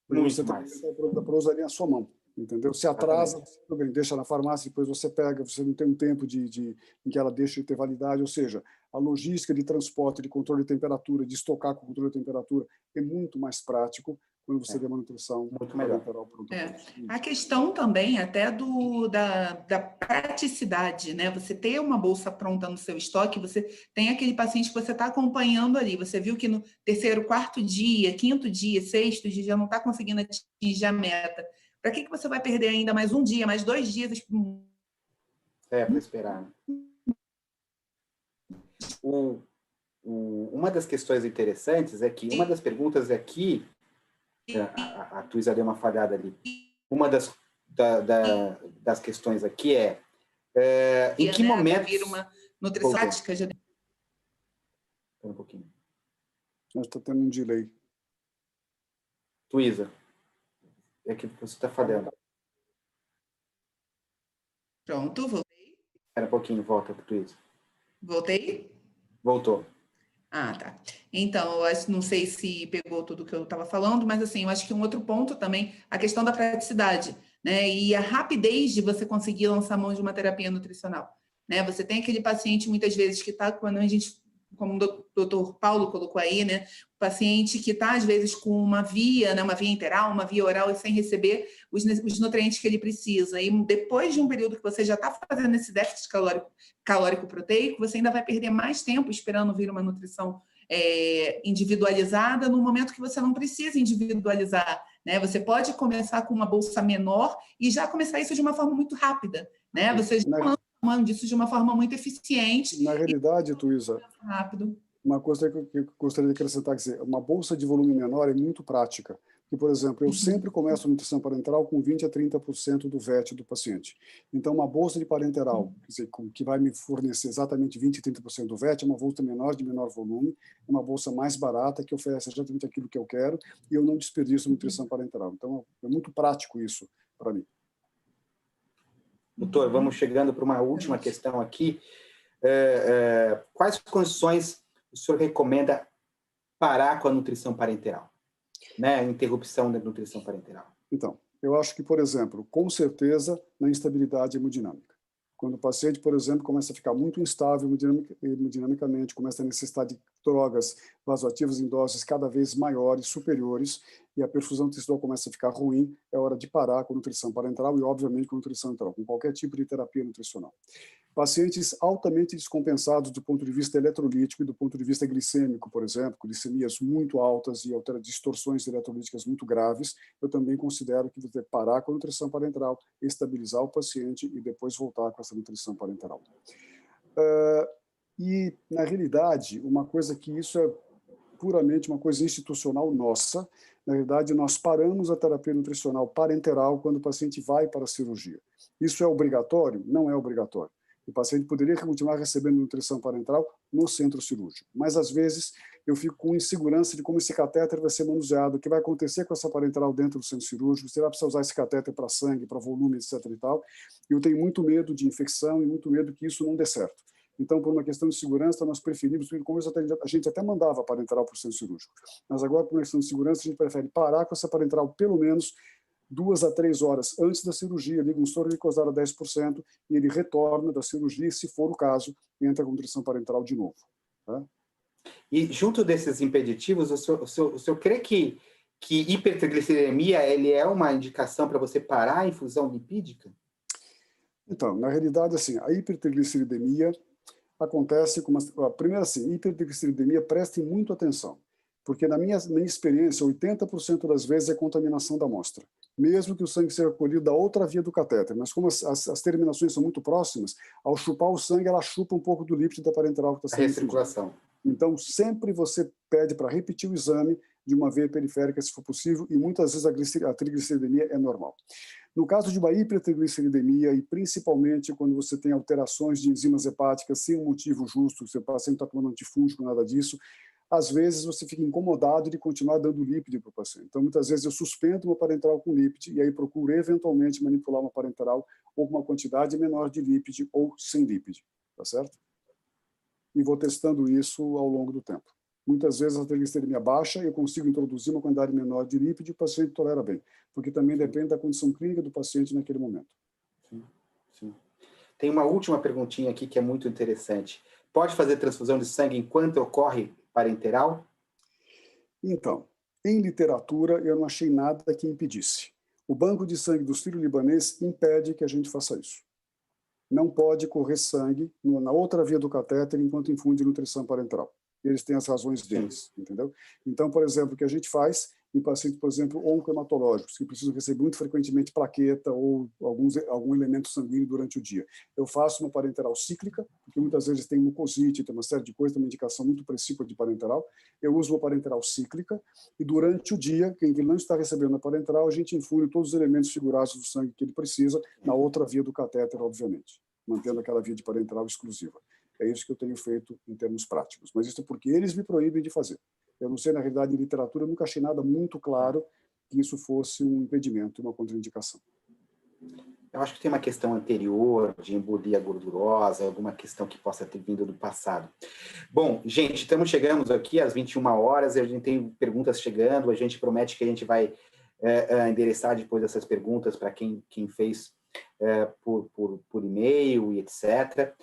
Muito você mais. Para usar ali a sua mão, entendeu? Se atrasa, tudo bem, deixa na farmácia, depois você pega, você não tem um tempo em que ela deixe de ter validade, ou seja, a logística de transporte, de controle de temperatura, de estocar com controle de temperatura, é muito mais prático quando você tem manutenção muito melhor. A questão também até da praticidade, né? Você ter uma bolsa pronta no seu estoque, você tem aquele paciente que você está acompanhando ali, você viu que no terceiro, quarto dia, quinto dia, sexto dia, já não está conseguindo atingir a meta. Para que você vai perder ainda mais um dia, mais 2 dias? Para esperar. Uma das questões interessantes é que uma das perguntas aqui, a Tuísa deu uma falhada ali, uma das questões aqui em que momento... uma nutrição prática. Espera um pouquinho. Está tendo um delay. Tuísa, é que você está falhando. Pronto, voltei. Espera um pouquinho, volta, Tuísa. Voltei? Voltou. Ah, tá. Então, eu acho, não sei se pegou tudo que eu estava falando, mas assim, eu acho que um outro ponto também, a questão da praticidade, né? E a rapidez de você conseguir lançar mão de uma terapia nutricional, né? Você tem aquele paciente, muitas vezes, que está, quando a gente, como o doutor Paulo colocou aí, né? O paciente que está, às vezes, com uma via, né? Uma via interal, uma via oral, e sem receber os nutrientes que ele precisa. E depois de um período que você já está fazendo esse déficit calórico-proteico, você ainda vai perder mais tempo esperando vir uma nutrição individualizada no momento que você não precisa individualizar, né? Você pode começar com uma bolsa menor e já começar isso de uma forma muito rápida, né? Você já lança disso de uma forma muito eficiente. Na realidade, Tuísa, rápido. Uma coisa que eu gostaria de acrescentar, quer dizer, uma bolsa de volume menor é muito prática. Que, por exemplo, eu sempre começo a nutrição parenteral com 20% a 30% do VET do paciente. Então, uma bolsa de parenteral, quer dizer, que vai me fornecer exatamente 20% a 30% do VET, é uma bolsa menor, de menor volume, é uma bolsa mais barata, que oferece exatamente aquilo que eu quero, e eu não desperdiço a nutrição parenteral. Então, é muito prático isso para mim. Doutor, vamos chegando para uma última questão aqui. Quais condições o senhor recomenda parar com a nutrição parenteral? Né, interrupção da nutrição parenteral. Então, eu acho que, por exemplo, com certeza, na instabilidade hemodinâmica. Quando o paciente, por exemplo, começa a ficar muito instável hemodinamicamente, começa a necessitar de drogas vasoativas em doses cada vez maiores, superiores, e a perfusão tecidual começa a ficar ruim, é hora de parar com a nutrição parenteral e, obviamente, com a nutrição enteral, com qualquer tipo de terapia nutricional. Pacientes altamente descompensados do ponto de vista eletrolítico e do ponto de vista glicêmico, por exemplo, glicemias muito altas e distorções eletrolíticas muito graves, eu também considero que você deve parar com a nutrição parenteral, estabilizar o paciente e depois voltar com essa nutrição parenteral. E, na realidade, uma coisa que isso é puramente uma coisa institucional nossa, na realidade, nós paramos a terapia nutricional parenteral quando o paciente vai para a cirurgia. Isso é obrigatório? Não é obrigatório. O paciente poderia continuar recebendo nutrição parenteral no centro cirúrgico. Mas, às vezes, eu fico com insegurança de como esse catéter vai ser manuseado, o que vai acontecer com essa parenteral dentro do centro cirúrgico, se vai precisar usar esse catéter para sangue, para volume, etc. e tal. E eu tenho muito medo de infecção e muito medo que isso não dê certo. Então, por uma questão de segurança, nós preferimos, porque como a gente até mandava parenteral para o centro cirúrgico, mas agora, por uma questão de segurança, a gente prefere parar com essa parenteral pelo menos 2 a 3 horas antes da cirurgia, liga um soro glicosidado a 10% e ele retorna da cirurgia e, se for o caso, entra com nutrição parenteral de novo. Tá? E junto desses impeditivos, o senhor crê que hipertrigliceridemia ele é uma indicação para você parar a infusão lipídica? Então, na realidade, assim, a hipertrigliceridemia acontece com primeiro assim, hipertrigliceridemia, prestem muito atenção, porque na minha experiência, 80% das vezes é contaminação da amostra, mesmo que o sangue seja colhido da outra via do catéter, mas como as terminações são muito próximas, ao chupar o sangue, ela chupa um pouco do lípido da parenteral que está sendo recirculação. Então, sempre você pede para repetir o exame de uma veia periférica, se for possível, e muitas vezes a trigliceridemia é normal. No caso de uma hipertrigliceridemia, e principalmente quando você tem alterações de enzimas hepáticas sem um motivo justo, se o paciente está tomando antifúngico, nada disso, às vezes você fica incomodado de continuar dando lípide para o paciente. Então, muitas vezes eu suspendo uma parenteral com lípide e aí procuro eventualmente manipular uma parenteral ou com uma quantidade menor de lípide ou sem lípide, tá certo? E vou testando isso ao longo do tempo. Muitas vezes a trigliceridemia baixa, eu consigo introduzir uma quantidade menor de lípide e o paciente tolera bem, porque também depende da condição clínica do paciente naquele momento. Sim, sim. Tem uma última perguntinha aqui que é muito interessante. Pode fazer transfusão de sangue enquanto ocorre parenteral? Então, em literatura, eu não achei nada que impedisse. O banco de sangue do sírio-libanês impede que a gente faça isso. Não pode correr sangue na outra via do catéter enquanto infunde nutrição parenteral. Eles têm as razões deles, entendeu? Então, por exemplo, o que a gente faz em pacientes, por exemplo, oncohematológicos, que precisam receber muito frequentemente plaqueta ou algum elemento sanguíneo durante o dia. Eu faço uma parenteral cíclica, porque muitas vezes tem mucosite, tem uma série de coisas, tem uma indicação muito precípua de parenteral. Eu uso uma parenteral cíclica e durante o dia, quem não está recebendo a parenteral, a gente infunde todos os elementos figurados do sangue que ele precisa na outra via do catéter, obviamente, mantendo aquela via de parenteral exclusiva. É isso que eu tenho feito em termos práticos. Mas isso é porque eles me proíbem de fazer. Eu não sei, na realidade, em literatura, eu nunca achei nada muito claro que isso fosse um impedimento, uma contraindicação. Eu acho que tem uma questão anterior, de embolia gordurosa, alguma questão que possa ter vindo do passado. Bom, gente, chegamos aqui às 21 horas, a gente tem perguntas chegando, a gente promete que a gente vai endereçar depois essas perguntas para quem fez por e-mail e etc.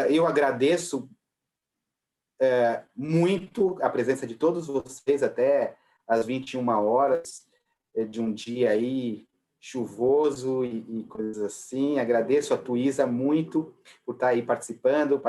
Eu agradeço muito a presença de todos vocês até às 21 horas de um dia aí chuvoso e coisas assim. Agradeço a Tuísa muito por estar aí participando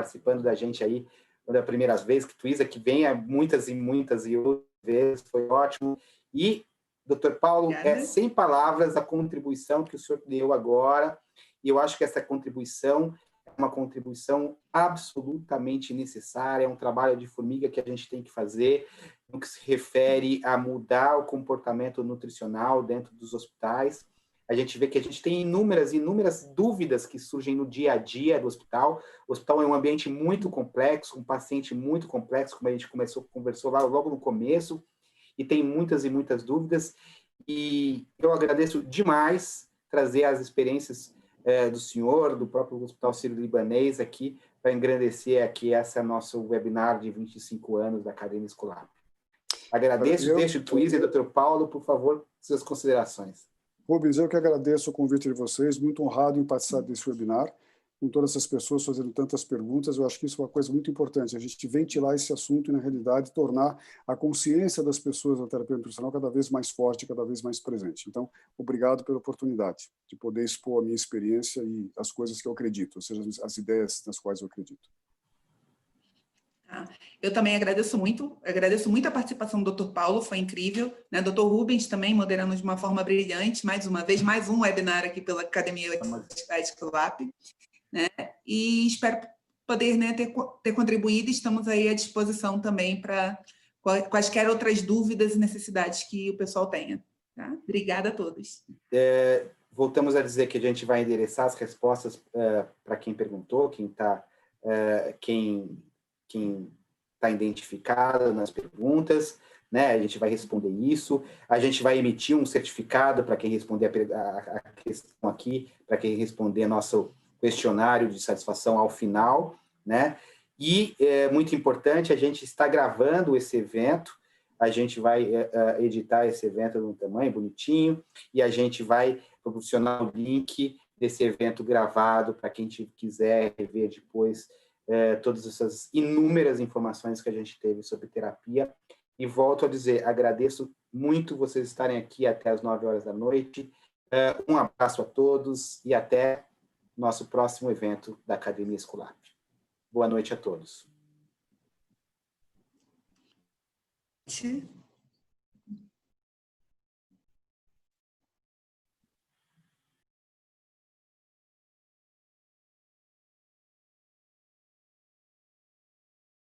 da gente aí, uma das primeiras vezes, que Tuísa que venha muitas e outras vezes, foi ótimo. E, Dr. Paulo, sem palavras a contribuição que o senhor deu agora, e eu acho que essa contribuição uma contribuição absolutamente necessária, é um trabalho de formiga que a gente tem que fazer no que se refere a mudar o comportamento nutricional dentro dos hospitais. A gente vê que a gente tem inúmeras dúvidas que surgem no dia a dia do hospital. O hospital é um ambiente muito complexo, um paciente muito complexo, como a gente conversou lá logo no começo, e tem muitas e muitas dúvidas, e eu agradeço demais trazer as experiências do senhor, do próprio Hospital Sírio-Libanês aqui, para engrandecer aqui esse nosso webinar de 25 anos da Academia Escolar. Agradeço, deixo o Tuísa e o Dr. Paulo, por favor, suas considerações. Rubens, eu que agradeço o convite de vocês, muito honrado em participar desse webinar, com todas essas pessoas fazendo tantas perguntas. Eu acho que isso é uma coisa muito importante, a gente ventilar esse assunto e, na realidade, tornar a consciência das pessoas da terapia nutricional cada vez mais forte, cada vez mais presente. Então, obrigado pela oportunidade de poder expor a minha experiência e as coisas que eu acredito, ou seja, as ideias nas quais eu acredito. Eu também agradeço muito a participação do Dr. Paulo, foi incrível, né? Dr. Rubens também moderando de uma forma brilhante, mais uma vez, mais um webinar aqui pela Academia Escolap. Né? E espero poder, né, ter contribuído, estamos aí à disposição também para quaisquer outras dúvidas e necessidades que o pessoal tenha. Tá? Obrigada a todos. Voltamos a dizer que a gente vai endereçar as respostas para quem perguntou, quem está identificado nas perguntas, né? A gente vai responder isso, a gente vai emitir um certificado para quem responder a questão aqui, para quem responder nosso questionário de satisfação ao final, né? E é muito importante, a gente está gravando esse evento, a gente vai editar esse evento num tamanho bonitinho, e a gente vai proporcionar o link desse evento gravado para quem quiser rever depois todas essas inúmeras informações que a gente teve sobre terapia. E volto a dizer, agradeço muito vocês estarem aqui até as 9 horas da noite. Um abraço a todos e até nosso próximo evento da Academia Escolap. Boa noite a todos.